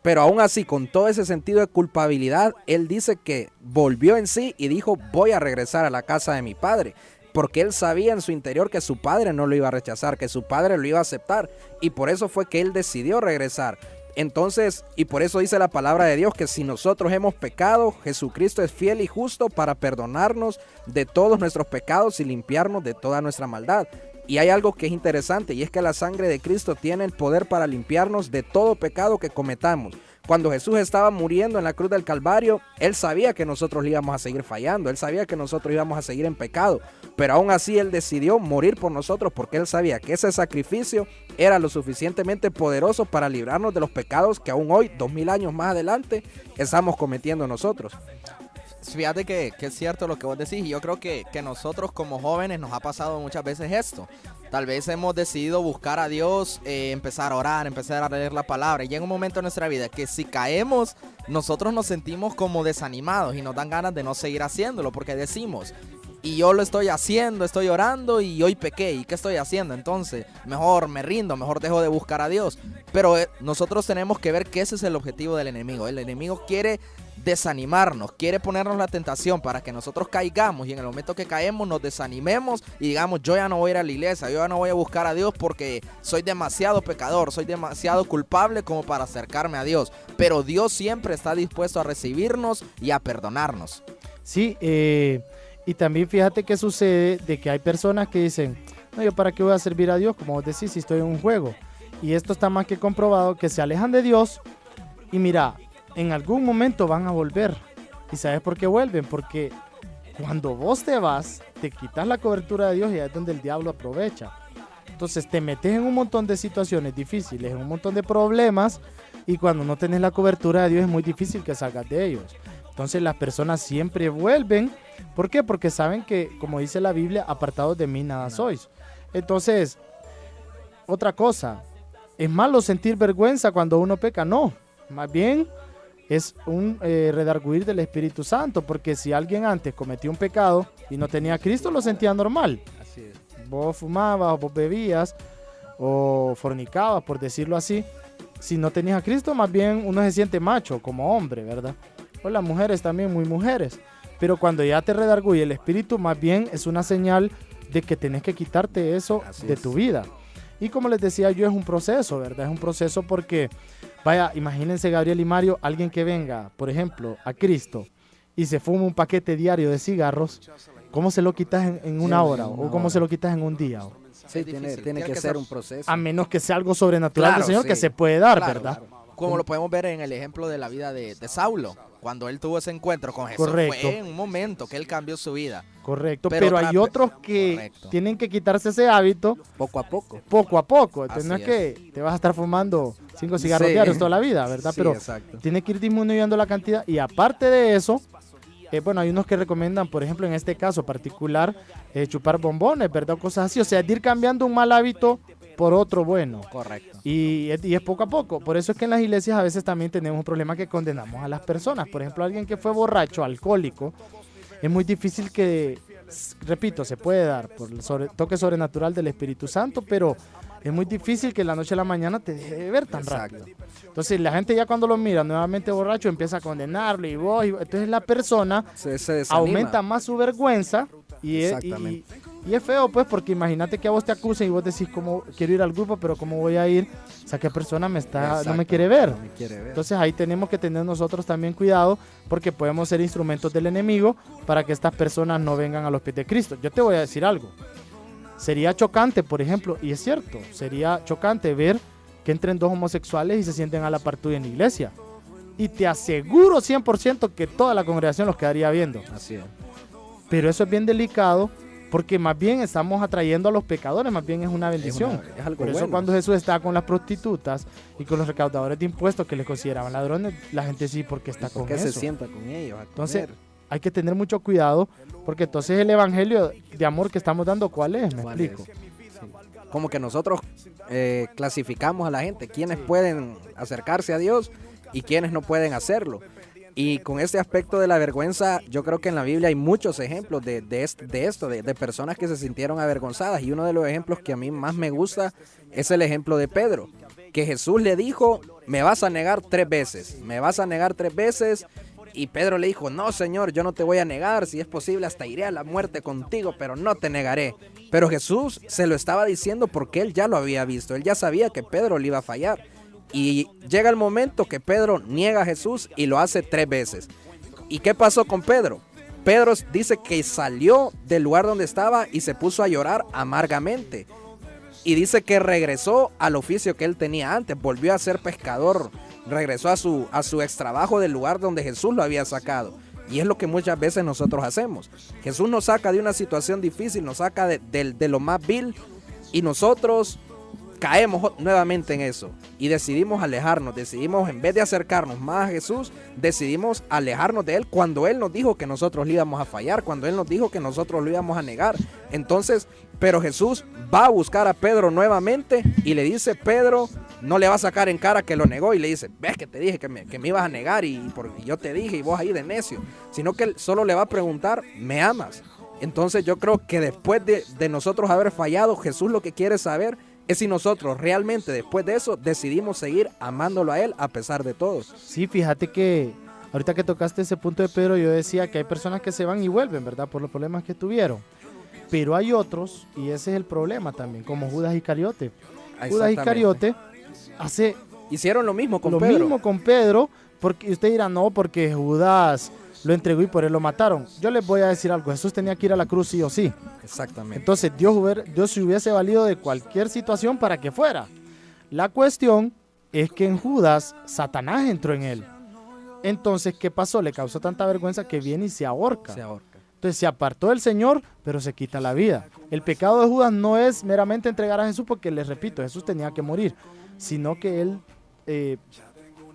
Pero aún así, con todo ese sentido de culpabilidad, él dice que volvió en sí y dijo, voy a regresar a la casa de mi padre. Porque él sabía en su interior que su padre no lo iba a rechazar, que su padre lo iba a aceptar. Y por eso fue que él decidió regresar. Entonces, y por eso dice la palabra de Dios que si nosotros hemos pecado, Jesucristo es fiel y justo para perdonarnos de todos nuestros pecados y limpiarnos de toda nuestra maldad. Y hay algo que es interesante, y es que la sangre de Cristo tiene el poder para limpiarnos de todo pecado que cometamos. Cuando Jesús estaba muriendo en la cruz del Calvario, Él sabía que nosotros le íbamos a seguir fallando, Él sabía que nosotros íbamos a seguir en pecado, pero aún así Él decidió morir por nosotros porque Él sabía que ese sacrificio era lo suficientemente poderoso para librarnos de los pecados que aún hoy, 2000 años más adelante, estamos cometiendo nosotros. Fíjate que es cierto lo que vos decís, y yo creo que nosotros como jóvenes nos ha pasado muchas veces esto. Tal vez hemos decidido buscar a Dios, empezar a orar, empezar a leer la palabra, y llega un momento en nuestra vida que si caemos, nosotros nos sentimos como desanimados y nos dan ganas de no seguir haciéndolo, porque decimos, y yo lo estoy haciendo, estoy orando y hoy pequé, ¿y qué estoy haciendo? Entonces, mejor me rindo, mejor dejo de buscar a Dios. Pero nosotros tenemos que ver que ese es el objetivo del enemigo. El enemigo quiere desanimarnos, quiere ponernos la tentación para que nosotros caigamos, y en el momento que caemos nos desanimemos y digamos, yo ya no voy a ir a la iglesia, yo ya no voy a buscar a Dios porque soy demasiado pecador, soy demasiado culpable como para acercarme a Dios. Pero Dios siempre está dispuesto a recibirnos y a perdonarnos. Sí, y también fíjate que sucede de que hay personas que dicen, no, yo para qué voy a servir a Dios, como vos decís, si estoy en un juego. Y esto está más que comprobado, que se alejan de Dios y mira, en algún momento van a volver. ¿Y sabes por qué vuelven? Porque cuando vos te vas, te quitas la cobertura de Dios y ahí es donde el diablo aprovecha. Entonces te metes en un montón de situaciones difíciles, en un montón de problemas, y cuando no tenés la cobertura de Dios es muy difícil que salgas de ellos. Entonces las personas siempre vuelven. ¿Por qué? Porque saben que, como dice la Biblia, apartados de mí nada sois. Entonces, otra cosa, ¿es malo sentir vergüenza cuando uno peca? No, más bien es un redarguir del Espíritu Santo, porque si alguien antes cometió un pecado y no tenía a Cristo, lo sentía normal. Así es. Vos fumabas, o vos bebías, o fornicabas, por decirlo así. Si no tenías a Cristo, más bien uno se siente macho, como hombre, ¿verdad? O las mujeres también, muy mujeres. Pero cuando ya te redarguye el Espíritu, más bien es una señal de que tenés que quitarte eso de tu vida. Y como les decía yo, es un proceso, ¿verdad? Es un proceso porque, vaya, imagínense Gabriel y Mario, alguien que venga, por ejemplo, a Cristo y se fuma un paquete diario de cigarros, ¿cómo se lo quitas en una hora? ¿O cómo se lo quitas en un día? Sí, tiene que ser un proceso. A menos que sea algo sobrenatural del Señor, que se puede dar, ¿verdad? Claro. Como lo podemos ver en el ejemplo de la vida de Saulo. Cuando él tuvo ese encuentro con Jesús, Correcto. fue en un momento que él cambió su vida. Correcto, Pero pero hay otros que Correcto. tienen que quitarse ese hábito Poco a poco. poco a poco. Entonces no es Así que te vas a estar fumando 5 cigarros Sí. diarios toda la vida, ¿verdad? Sí, Pero exacto. tiene que ir disminuyendo la cantidad. Y aparte de eso, bueno, hay unos que recomiendan, por ejemplo, en este caso particular, chupar bombones, ¿verdad? Cosas así. O sea, de ir cambiando un mal hábito por otro bueno. Correcto. Y es poco a poco. Por eso es que en las iglesias a veces también tenemos un problema que condenamos a las personas. Por ejemplo, alguien que fue borracho, alcohólico, es muy difícil que, repito, se puede dar por el toque sobrenatural del Espíritu Santo, pero es muy difícil que de la noche a la mañana te deje de ver tan Exacto. rápido. Entonces la gente ya cuando lo mira nuevamente borracho empieza a condenarlo entonces la persona Se desanima. aumenta más su vergüenza y Exactamente. es feo pues porque imagínate que a vos te acusen y vos decís cómo quiero ir al grupo pero cómo voy a ir, o sea qué persona no me Exacto. quiere ver. No me quiere ver. Entonces ahí tenemos que tener nosotros también cuidado porque podemos ser instrumentos del enemigo para que estas personas no vengan a los pies de Cristo. Yo te voy a decir algo, sería chocante por ejemplo, y es cierto, sería chocante ver que entren dos homosexuales y se sienten a la par tuya en la iglesia. Y te aseguro 100% que toda la congregación los quedaría viendo. Así es. Pero eso es bien delicado porque más bien estamos atrayendo a los pecadores, más bien es una bendición. Es algo Por eso bueno. cuando Jesús estaba con las prostitutas y con los recaudadores de impuestos que les consideraban ladrones, la gente sí, porque está ¿Por con qué se eso. sienta con ellos a Entonces, comer? hay que tener mucho cuidado porque entonces el evangelio de amor que estamos dando, ¿cuál es? Me ¿Cuál explico. es? Sí. Como que nosotros clasificamos a la gente, quienes pueden acercarse a Dios y quienes no pueden hacerlo. Y con este aspecto de la vergüenza, yo creo que en la Biblia hay muchos ejemplos de personas que se sintieron avergonzadas. Y uno de los ejemplos que a mí más me gusta es el ejemplo de Pedro, que Jesús le dijo, me vas a negar 3 veces, me vas a negar 3 veces. Y Pedro le dijo, no Señor, yo no te voy a negar, si es posible hasta iré a la muerte contigo, pero no te negaré. Pero Jesús se lo estaba diciendo porque él ya lo había visto, él ya sabía que Pedro le iba a fallar. Y llega el momento que Pedro niega a Jesús y lo hace 3 veces. ¿Y qué pasó con Pedro? Pedro dice que salió del lugar donde estaba y se puso a llorar amargamente. Y dice que regresó al oficio que él tenía antes, volvió a ser pescador, regresó a su extrabajo del lugar donde Jesús lo había sacado. Y es lo que muchas veces nosotros hacemos. Jesús nos saca de una situación difícil, nos saca de lo más vil y nosotros caemos nuevamente en eso y decidimos alejarnos, decidimos en vez de acercarnos más a Jesús, decidimos alejarnos de Él cuando Él nos dijo que nosotros le íbamos a fallar, cuando Él nos dijo que nosotros lo íbamos a negar. Entonces, pero Jesús va a buscar a Pedro nuevamente y le dice, Pedro, no le va a sacar en cara que lo negó y le dice, ves que te dije que me ibas a negar y yo te dije y vos ahí de necio, sino que él solo le va a preguntar, ¿me amas? Entonces yo creo que después de nosotros haber fallado, Jesús lo que quiere saber es si nosotros realmente después de eso decidimos seguir amándolo a Él a pesar de todo. Sí, fíjate que ahorita que tocaste ese punto de Pedro, yo decía que hay personas que se van y vuelven, ¿verdad? Por los problemas que tuvieron. Pero hay otros, y ese es el problema también, como Judas Iscariote. Judas Iscariote hicieron lo mismo con lo Pedro. mismo con Pedro, porque usted dirá, no, porque Judas lo entregó y por él lo mataron. Yo les voy a decir algo, Jesús tenía que ir a la cruz sí o sí. Exactamente. Entonces Dios se hubiese valido de cualquier situación para que fuera. La cuestión es que en Judas, Satanás entró en él. Entonces, ¿qué pasó? Le causó tanta vergüenza que viene y se ahorca. Entonces se apartó del Señor, pero se quita la vida. El pecado de Judas no es meramente entregar a Jesús, porque les repito, Jesús tenía que morir, sino que él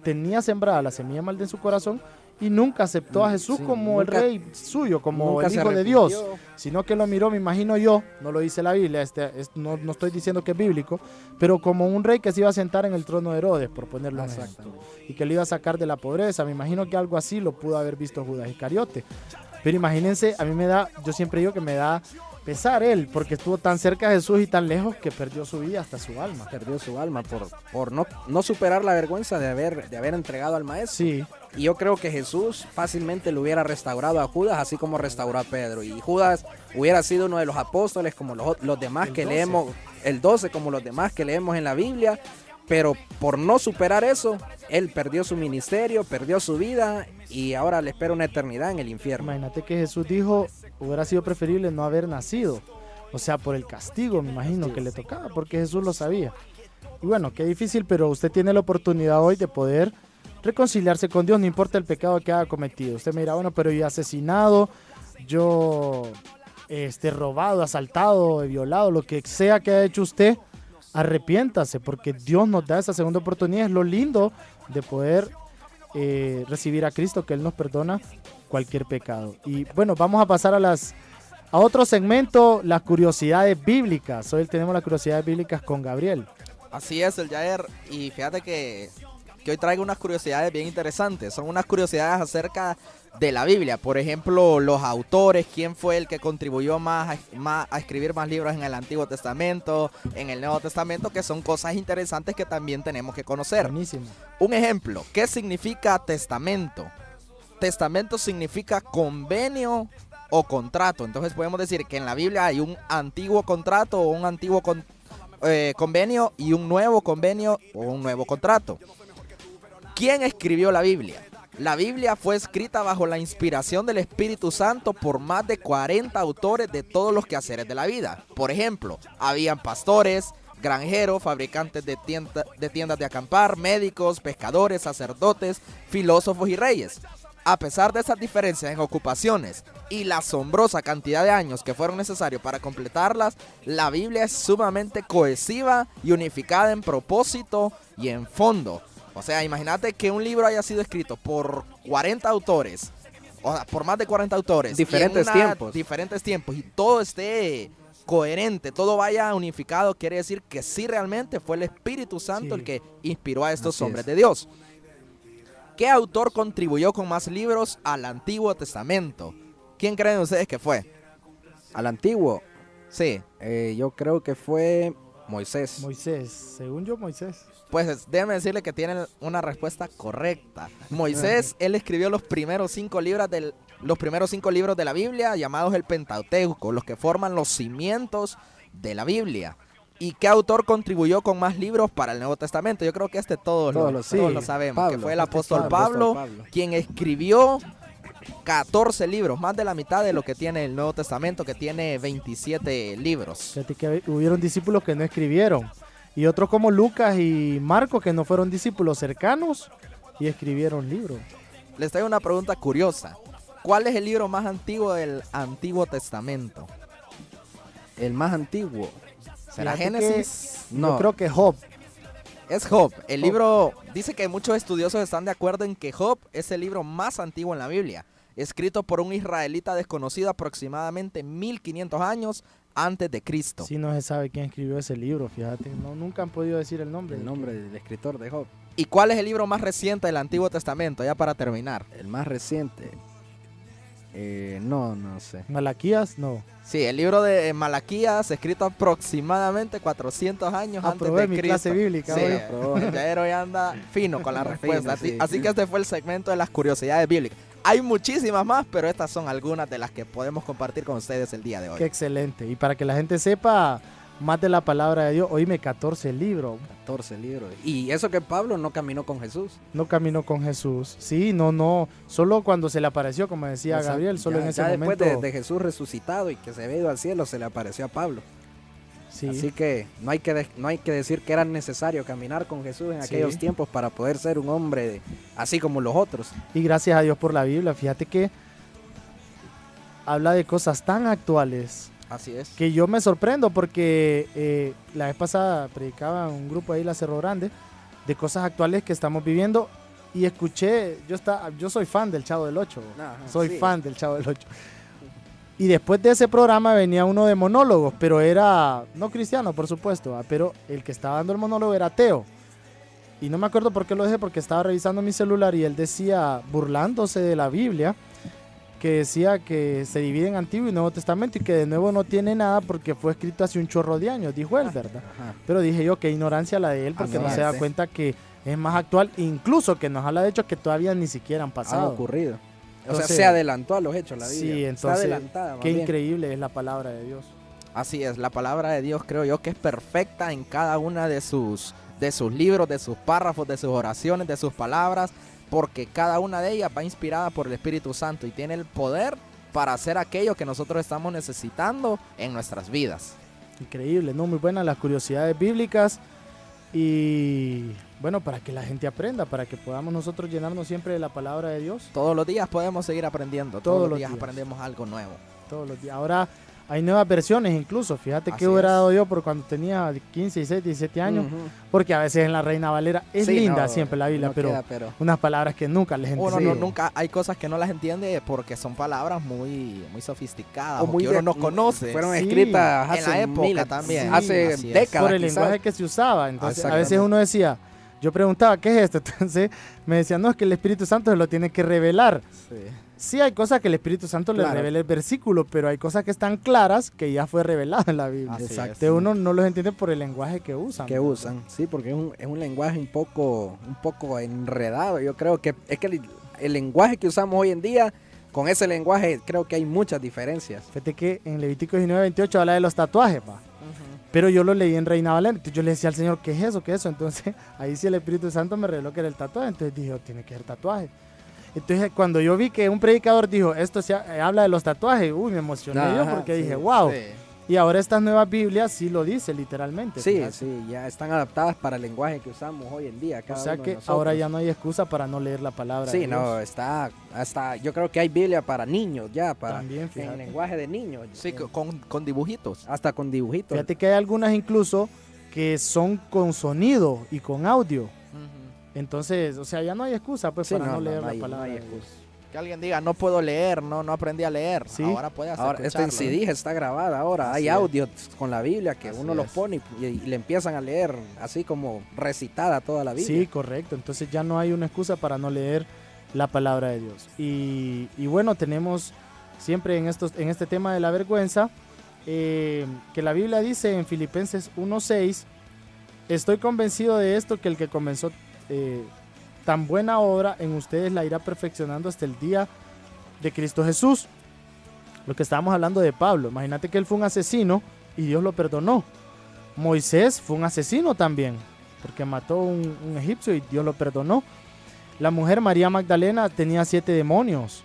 tenía sembrada la semilla mal en su corazón y nunca aceptó a Jesús como el rey suyo, como el Hijo de Dios, sino que lo miró, me imagino yo, no lo dice la Biblia, no estoy diciendo que es bíblico, pero como un rey que se iba a sentar en el trono de Herodes, por ponerlo en ejemplo, y que le iba a sacar de la pobreza. Me imagino que algo así lo pudo haber visto Judas Iscariote. Pero imagínense, yo siempre digo que me da pesar él, porque estuvo tan cerca de Jesús y tan lejos que perdió su vida, hasta su alma. Perdió su alma por no superar la vergüenza de haber entregado al maestro. Sí. Y yo creo que Jesús fácilmente lo hubiera restaurado a Judas, así como restauró a Pedro. Y Judas hubiera sido uno de los apóstoles como los demás que leemos, el 12 como los demás que leemos en la Biblia. Pero por no superar eso, él perdió su ministerio, perdió su vida y ahora le espera una eternidad en el infierno. Imagínate que Jesús dijo, hubiera sido preferible no haber nacido. O sea, por el castigo, me imagino que le tocaba, porque Jesús lo sabía. Y bueno, qué difícil, pero usted tiene la oportunidad hoy de poder reconciliarse con Dios, no importa el pecado que haya cometido. Usted me dirá, bueno, pero yo he asesinado, yo robado, asaltado, he violado, lo que sea que haya hecho usted, arrepiéntase, porque Dios nos da esa segunda oportunidad. Es lo lindo de poder recibir a Cristo, que Él nos perdona cualquier pecado. Y bueno, vamos a pasar a otro segmento, las curiosidades bíblicas. Hoy tenemos las curiosidades bíblicas con Gabriel. Así es, el Jair. Y fíjate que hoy traigo unas curiosidades bien interesantes. Son unas curiosidades acerca de la Biblia. Por ejemplo, los autores, quién fue el que contribuyó más a escribir más libros en el Antiguo Testamento, en el Nuevo Testamento, que son cosas interesantes que también tenemos que conocer. Buenísimo. Un ejemplo, ¿qué significa testamento? Testamento significa convenio o contrato. Entonces podemos decir que en la Biblia hay un antiguo contrato o un antiguo convenio y un nuevo convenio o un nuevo contrato. ¿Quién escribió la Biblia? La Biblia fue escrita bajo la inspiración del Espíritu Santo por más de 40 autores de todos los quehaceres de la vida. Por ejemplo, habían pastores, granjeros, fabricantes de tiendas de acampar, médicos, pescadores, sacerdotes, filósofos y reyes. A pesar de esas diferencias en ocupaciones y la asombrosa cantidad de años que fueron necesarios para completarlas, la Biblia es sumamente cohesiva y unificada en propósito y en fondo. O sea, imagínate que un libro haya sido escrito por 40 autores, o sea, por más de 40 autores. Diferentes tiempos y todo esté coherente, todo vaya unificado, quiere decir que sí realmente fue el Espíritu Santo el que inspiró a estos hombres de Dios. ¿Qué autor contribuyó con más libros al Antiguo Testamento? ¿Quién creen ustedes que fue? Al Antiguo, Sí. yo creo que fue Moisés. Moisés, según yo, Moisés. Pues déjenme decirle que tienen una respuesta correcta. Moisés, él escribió los primeros 5 libros de la Biblia, llamados el Pentateuco, los que forman los cimientos de la Biblia. ¿Y qué autor contribuyó con más libros para el Nuevo Testamento? Yo creo que todos lo sabemos, Pablo, que fue el apóstol Pablo, quien escribió 14 libros, más de la mitad de lo que tiene el Nuevo Testamento, que tiene 27 libros. Fíjate que hubieron discípulos que no escribieron, y otros como Lucas y Marcos, que no fueron discípulos cercanos y escribieron libros. Les traigo una pregunta curiosa. ¿Cuál es el libro más antiguo del Antiguo Testamento? El más antiguo. ¿Será Fíjate Génesis? que yo creo que Job. Es Job. El libro dice que muchos estudiosos están de acuerdo en que Job es el libro más antiguo en la Biblia, escrito por un israelita desconocido aproximadamente 1500 años antes de Cristo. Sí, no se sabe quién escribió ese libro, fíjate. No, nunca han podido decir el nombre. El nombre del escritor de Job. ¿Y cuál es el libro más reciente del Antiguo Testamento? Ya para terminar. El más reciente. No sé. Malaquías, no. Sí, el libro de Malaquías, escrito aproximadamente 400 años antes Aprobé de mi Cristo. clase bíblica. Sí, hoy. ya hoy anda fino con la respuesta. Fino, sí. Así que este fue el segmento de las curiosidades bíblicas. Hay muchísimas más, pero estas son algunas de las que podemos compartir con ustedes el día de hoy. Qué excelente. Y para que la gente sepa más de la palabra de Dios, oíme 14 libros. 14 libros. Y eso que Pablo no caminó con Jesús. No caminó con Jesús. Sí, no. Solo cuando se le apareció, como decía Exacto. Gabriel, solo en ese ya momento. después de Jesús resucitado y que se había ido al cielo, se le apareció a Pablo. Sí. Así que no hay que decir que era necesario caminar con Jesús en Sí. aquellos tiempos para poder ser un hombre así como los otros. Y gracias a Dios por la Biblia. Fíjate que habla de cosas tan actuales Así es. que yo me sorprendo porque la vez pasada predicaba en un grupo ahí, la Cerro Grande, de cosas actuales que estamos viviendo y escuché, yo soy fan del Chavo del Ocho, soy fan del Chavo del Ocho. Y después de ese programa venía uno de monólogos, pero era, no cristiano por supuesto, pero el que estaba dando el monólogo era ateo. Y no me acuerdo por qué lo dije, porque estaba revisando mi celular y él decía, burlándose de la Biblia, que decía que se divide en Antiguo y Nuevo Testamento y que de nuevo no tiene nada porque fue escrito hace un chorro de años, dijo él, ¿verdad? Ajá. Pero dije yo, qué ignorancia la de él, porque no se da cuenta que es más actual, incluso que nos habla de hechos que todavía ni siquiera han Ha pasado. ocurrido. Entonces, o sea, se adelantó a los hechos la Biblia. Sí, Está entonces, adelantada, más qué bien. increíble es la palabra de Dios. Así es, la palabra de Dios creo yo que es perfecta en cada una de sus libros, de sus párrafos, de sus oraciones, de sus palabras, porque cada una de ellas va inspirada por el Espíritu Santo y tiene el poder para hacer aquello que nosotros estamos necesitando en nuestras vidas. Increíble, ¿no? Muy buenas las curiosidades bíblicas y bueno, para que la gente aprenda, para que podamos nosotros llenarnos siempre de la palabra de Dios. Todos los días podemos seguir aprendiendo, todos los días aprendemos algo nuevo. Todos los días. Ahora hay nuevas versiones incluso, fíjate Así que hubiera es. dado yo por cuando tenía 15, 16, 17 años, porque a veces en la Reina Valera es Sí, linda no, siempre la Biblia, no pero queda, pero unas palabras que nunca les uno entendí. nunca, hay cosas que no las entiende porque son palabras muy sofisticadas O o muy que uno de- no conoce. Fueron Sí. escritas hace En la época miles, también. Sí, hace así es. décadas. Por el quizás. lenguaje que se usaba. Entonces, a veces Exactamente. uno decía, yo preguntaba, ¿qué es esto? Entonces me decían, no, es que el Espíritu Santo se lo tiene que revelar. Sí. Sí, hay cosas que el Espíritu Santo le Claro. revela el versículo, pero hay cosas que están claras que ya fue revelado en la Biblia. Así es. Entonces uno no los entiende por el lenguaje que usan. Que usan, sí, porque es un lenguaje un poco enredado. Yo creo que es que el lenguaje que usamos hoy en día, con ese lenguaje creo que hay muchas diferencias. Fíjate que en Levítico 19:28 habla de los tatuajes, va. Pero yo lo leí en Reina Valera. Entonces yo le decía al Señor, ¿qué es eso? ¿Qué es eso? Entonces ahí sí el Espíritu Santo me reveló que era el tatuaje. Entonces dije, tiene que ser tatuaje. Entonces cuando yo vi que un predicador dijo, esto habla de los tatuajes, uy, me emocioné yo Ajá, porque sí, dije, wow. Sí. Y ahora estas nuevas Biblias sí lo dice literalmente. Sí, fíjate. sí, ya están adaptadas para el lenguaje que usamos hoy en día. O Cada sea uno de que nosotros. ahora ya no hay excusa para no leer la palabra de Sí, Dios. no, está hasta, yo creo que hay Biblia para niños ya, para También, en fíjate. lenguaje de niños. Sí, con dibujitos. Hasta con dibujitos. Fíjate que hay algunas incluso que son con sonido y con audio. Entonces, o sea, ya no hay excusa pues Sí, para no, leer no la hay- palabra no hay de Dios. excusa. Que alguien diga, no puedo leer, no aprendí a leer. Sí. Ahora puede hacer Ahora, esto en CD está grabada ahora. Así Hay es. audios con la Biblia que Así uno los es. pone y le empiezan a leer así como recitada toda la Biblia. Sí, correcto. Entonces ya no hay una excusa para no leer la palabra de Dios. Y bueno, tenemos siempre en este tema de la vergüenza, que la Biblia dice en Filipenses 1:6, estoy convencido de esto, que el que comenzó tan buena obra en ustedes la irá perfeccionando hasta el día de Cristo Jesús. Lo que estábamos hablando de Pablo, imagínate que él fue un asesino y Dios lo perdonó. Moisés fue un asesino también, porque mató un egipcio y Dios lo perdonó. La mujer María Magdalena tenía 7 demonios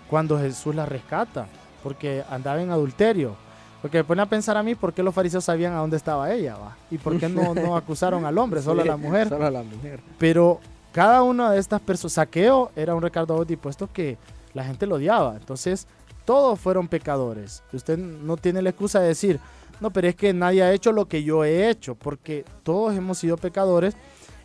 cuando Jesús la rescata, porque andaba en adulterio. Porque me pone a pensar a mí por qué los fariseos sabían a dónde estaba ella, ¿va? Y por qué no acusaron al hombre, solo a la mujer. Solo a la mujer. Pero cada una de estas personas, Zaqueo era un recaudador de impuestos que la gente lo odiaba. Entonces, todos fueron pecadores. Y usted no tiene la excusa de decir, no, pero es que nadie ha hecho lo que yo he hecho, porque todos hemos sido pecadores.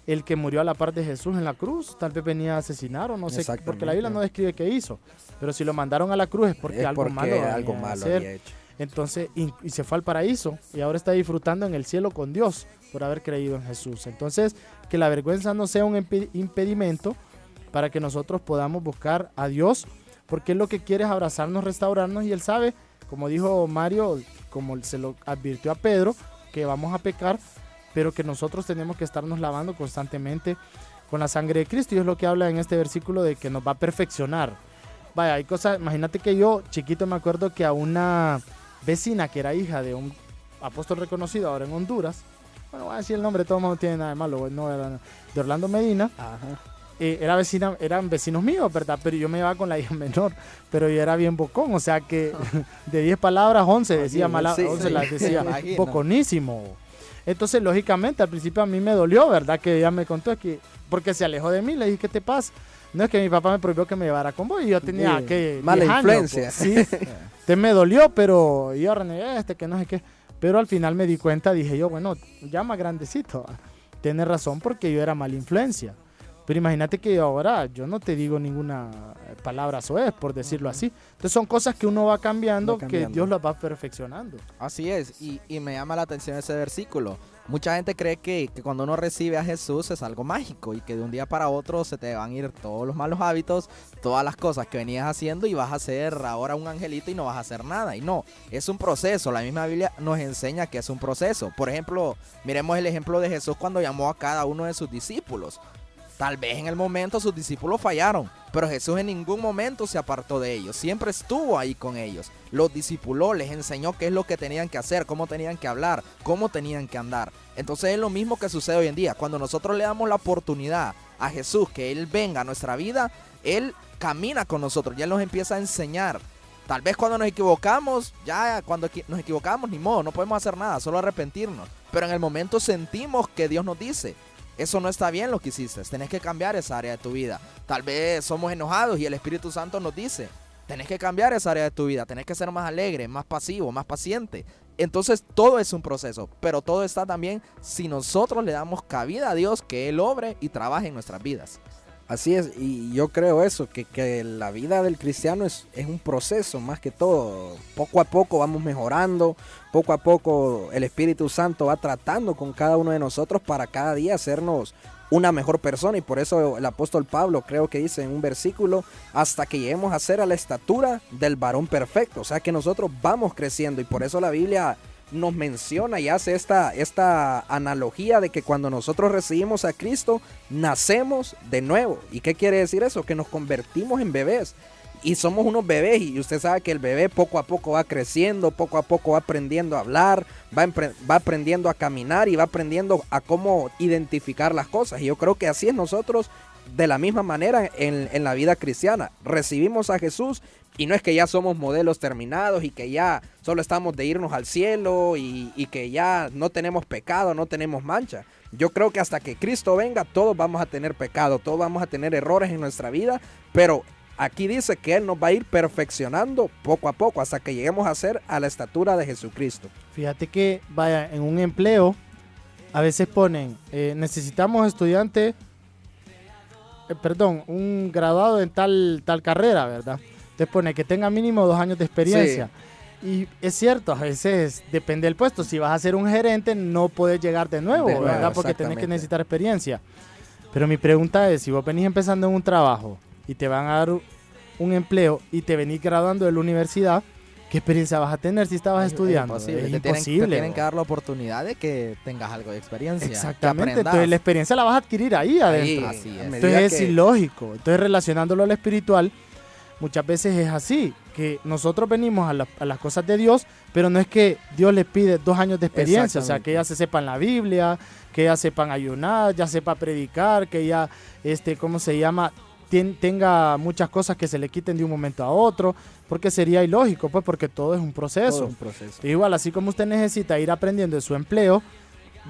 El que murió a la par de Jesús en la cruz, tal vez venía a asesinar o no sé, porque la Biblia no describe qué hizo. Pero si lo mandaron a la cruz es porque algo malo venía a hacer. había hecho. Entonces, y se fue al paraíso y ahora está disfrutando en el cielo con Dios por haber creído en Jesús. Entonces, que la vergüenza no sea un impedimento para que nosotros podamos buscar a Dios, porque Él lo que quiere es abrazarnos, restaurarnos, y Él sabe, como dijo Mario, como se lo advirtió a Pedro, que vamos a pecar, pero que nosotros tenemos que estarnos lavando constantemente con la sangre de Cristo, y es lo que habla en este versículo de que nos va a perfeccionar. Vaya, hay cosas, imagínate que yo, chiquito, me acuerdo que a una vecina que era hija de un apóstol reconocido ahora en Honduras, bueno, voy a decir el nombre, todo el mundo no tiene nada de malo, no era de Orlando Medina, eran vecinos míos, ¿verdad? Pero yo me llevaba con la hija menor, pero yo era bien bocón, o sea que de 10 palabras, 11 decía malas, sí, 11 sí, las decía me imagino. boconísimo. Entonces, lógicamente, al principio a mí me dolió, ¿verdad? Que ella me contó que, porque se alejó de mí, le dije, ¿qué te pasa? No, es que mi papá me prohibió que me llevara con vos y yo tenía Sí, que mala 10 años, influencia. pues. Sí, te me dolió, pero yo renegué que no sé qué. Pero al final me di cuenta, dije yo, bueno, ya más grandecito, tienes razón porque yo era mala influencia. Pero imagínate que ahora yo no te digo ninguna palabra soez, por decirlo así. Entonces son cosas que uno va cambiando, que Dios las va perfeccionando. Así es, y me llama la atención ese versículo. Mucha gente cree que cuando uno recibe a Jesús es algo mágico y que de un día para otro se te van a ir todos los malos hábitos, todas las cosas que venías haciendo y vas a ser ahora un angelito y no vas a hacer nada. Y no, es un proceso. La misma Biblia nos enseña que es un proceso. Por ejemplo, miremos el ejemplo de Jesús cuando llamó a cada uno de sus discípulos. Tal vez en el momento sus discípulos fallaron, pero Jesús en ningún momento se apartó de ellos. Siempre estuvo ahí con ellos. Los discipuló, les enseñó qué es lo que tenían que hacer, cómo tenían que hablar, cómo tenían que andar. Entonces es lo mismo que sucede hoy en día. Cuando nosotros le damos la oportunidad a Jesús que Él venga a nuestra vida, Él camina con nosotros y Él nos empieza a enseñar Tal vez cuando nos equivocamos, nos equivocamos, ni modo, no podemos hacer nada, solo arrepentirnos. Pero en el momento sentimos que Dios nos dice, eso no está bien lo que hiciste, tenés que cambiar esa área de tu vida. Tal vez somos enojados y el Espíritu Santo nos dice, tenés que cambiar esa área de tu vida, tenés que ser más alegre, más pasivo, más paciente. Entonces todo es un proceso, pero todo está también si nosotros le damos cabida a Dios que Él obre y trabaje en nuestras vidas. Así es, y yo creo eso, que la vida del cristiano es un proceso más que todo. Poco a poco vamos mejorando, poco a poco el Espíritu Santo va tratando con cada uno de nosotros para cada día hacernos una mejor persona. Y por eso el apóstol Pablo creo que dice en un versículo, hasta que lleguemos a ser a la estatura del varón perfecto. O sea que nosotros vamos creciendo, y por eso la Biblia nos menciona y hace esta analogía de que cuando nosotros recibimos a Cristo, nacemos de nuevo. ¿Y qué quiere decir eso? Que nos convertimos en bebés. Y somos unos bebés, y usted sabe que el bebé poco a poco va creciendo, poco a poco va aprendiendo a hablar, va aprendiendo a caminar y va aprendiendo a cómo identificar las cosas. Y yo creo que así es nosotros de la misma manera en la vida cristiana. Recibimos a Jesús y no es que ya somos modelos terminados y que ya solo estamos de irnos al cielo y que ya no tenemos pecado, no tenemos mancha. Yo creo que hasta que Cristo venga todos vamos a tener pecado, todos vamos a tener errores en nuestra vida, pero aquí dice que Él nos va a ir perfeccionando poco a poco hasta que lleguemos a ser a la estatura de Jesucristo. Fíjate que, vaya, en un empleo a veces ponen, necesitamos un graduado en tal carrera, ¿verdad? Entonces pone que tenga mínimo 2 años de experiencia. Sí. Y es cierto, a veces depende del puesto. Si vas a ser un gerente, no puedes llegar de nuevo, ¿verdad? Porque tenés que necesitar experiencia. Pero mi pregunta es, si vos venís empezando en un trabajo y te van a dar un empleo y te venís graduando de la universidad, ¿qué experiencia vas a tener si estabas estudiando? Es imposible. Te tienen que dar la oportunidad de que tengas algo de experiencia. Exactamente. Entonces la experiencia la vas a adquirir ahí adentro. Así es. Entonces es ilógico. Entonces, relacionándolo a lo espiritual, muchas veces es así, que nosotros venimos a las cosas de Dios, pero no es que Dios les pide 2 años de experiencia, o sea, que ya se sepan la Biblia, que ya sepan ayunar, ya sepa predicar, que ya, tenga muchas cosas que se le quiten de un momento a otro, porque sería ilógico, pues, porque todo es un proceso. Igual, así como usted necesita ir aprendiendo de su empleo,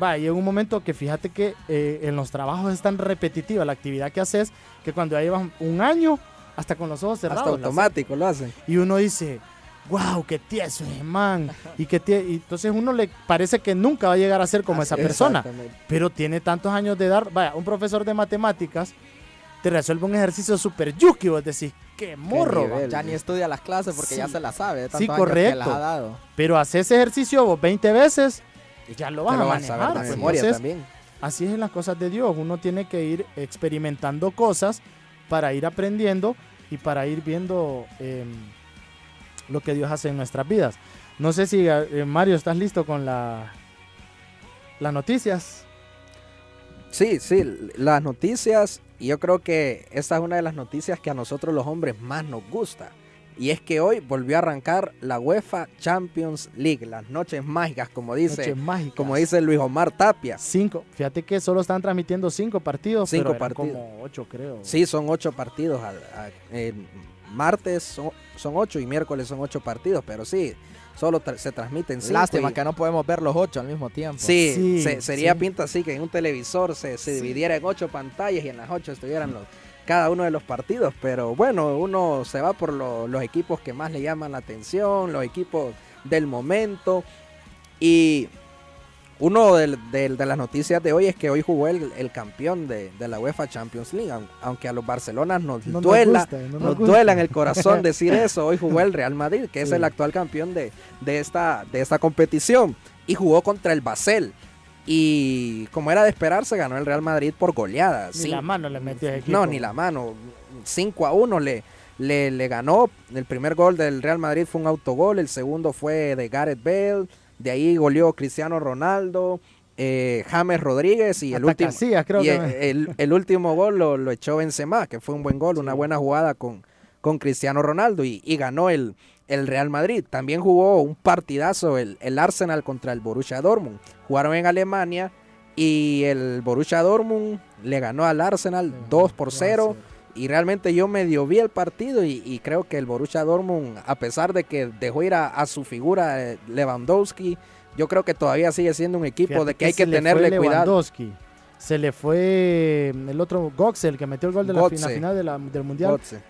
llega un momento que fíjate que en los trabajos es tan repetitiva la actividad que haces, que cuando ya llevas un año, hasta con los ojos cerrados. Hasta automático lo hacen. Y uno dice, wow, qué tieso es, man. Y entonces uno le parece que nunca va a llegar a ser como esa persona. Pero tiene tantos años de dar. Un profesor de matemáticas te resuelve un ejercicio súper yuki. Vos decís, qué morro. Ya ni estudia las clases porque ya se las sabe. Sí, correcto. Que las ha dado. Pero haces ejercicio vos 20 veces y ya lo vas a manejar. Pues, memoria también. Así es en las cosas de Dios. Uno tiene que ir experimentando cosas para ir aprendiendo y para ir viendo lo que Dios hace en nuestras vidas. No sé si, Mario, ¿estás listo con las noticias? Sí, las noticias, y yo creo que esta es una de las noticias que a nosotros los hombres más nos gusta. Y es que hoy volvió a arrancar la UEFA Champions League, las noches mágicas, como dice Luis Omar Tapia. 5, fíjate que solo están transmitiendo 5 partidos, 5 pero partidos. Como 8, creo. Sí, son 8 partidos. Martes son 8 y miércoles son 8 partidos, pero sí, solo se transmiten 5. Lástima que no podemos ver los 8 al mismo tiempo. Sí, sería pinta así que en un televisor se dividiera en 8 pantallas y en las 8 estuvieran cada uno de los partidos, pero bueno, uno se va por los equipos que más le llaman la atención, los equipos del momento. Y uno de las noticias de hoy es que hoy jugó el campeón de la UEFA Champions League, aunque a los Barcelonas nos duela en el corazón decir eso. Hoy jugó el Real Madrid, que es el actual campeón de esta competición, y jugó contra el Basel. Y como era de esperarse, ganó el Real Madrid por goleada. Ni la mano le metió a equipo. No, ni la mano. 5-1 le ganó. El primer gol del Real Madrid fue un autogol. El segundo fue de Gareth Bale. De ahí goleó Cristiano Ronaldo, James Rodríguez. Y el último gol lo echó Benzema, que fue un buen gol, una buena jugada con Cristiano Ronaldo. Y ganó el Real Madrid. También jugó un partidazo el Arsenal contra el Borussia Dortmund. Jugaron en Alemania y el Borussia Dortmund le ganó al Arsenal 2-0. Y realmente yo medio vi el partido y creo que el Borussia Dortmund, a pesar de que dejó ir a su figura Lewandowski, yo creo que todavía sigue siendo un equipo Fíjate de que hay que se le tenerle fue cuidado. Lewandowski, se le fue el otro Götze, el que metió el gol de la Götze. final del Mundial. Götze.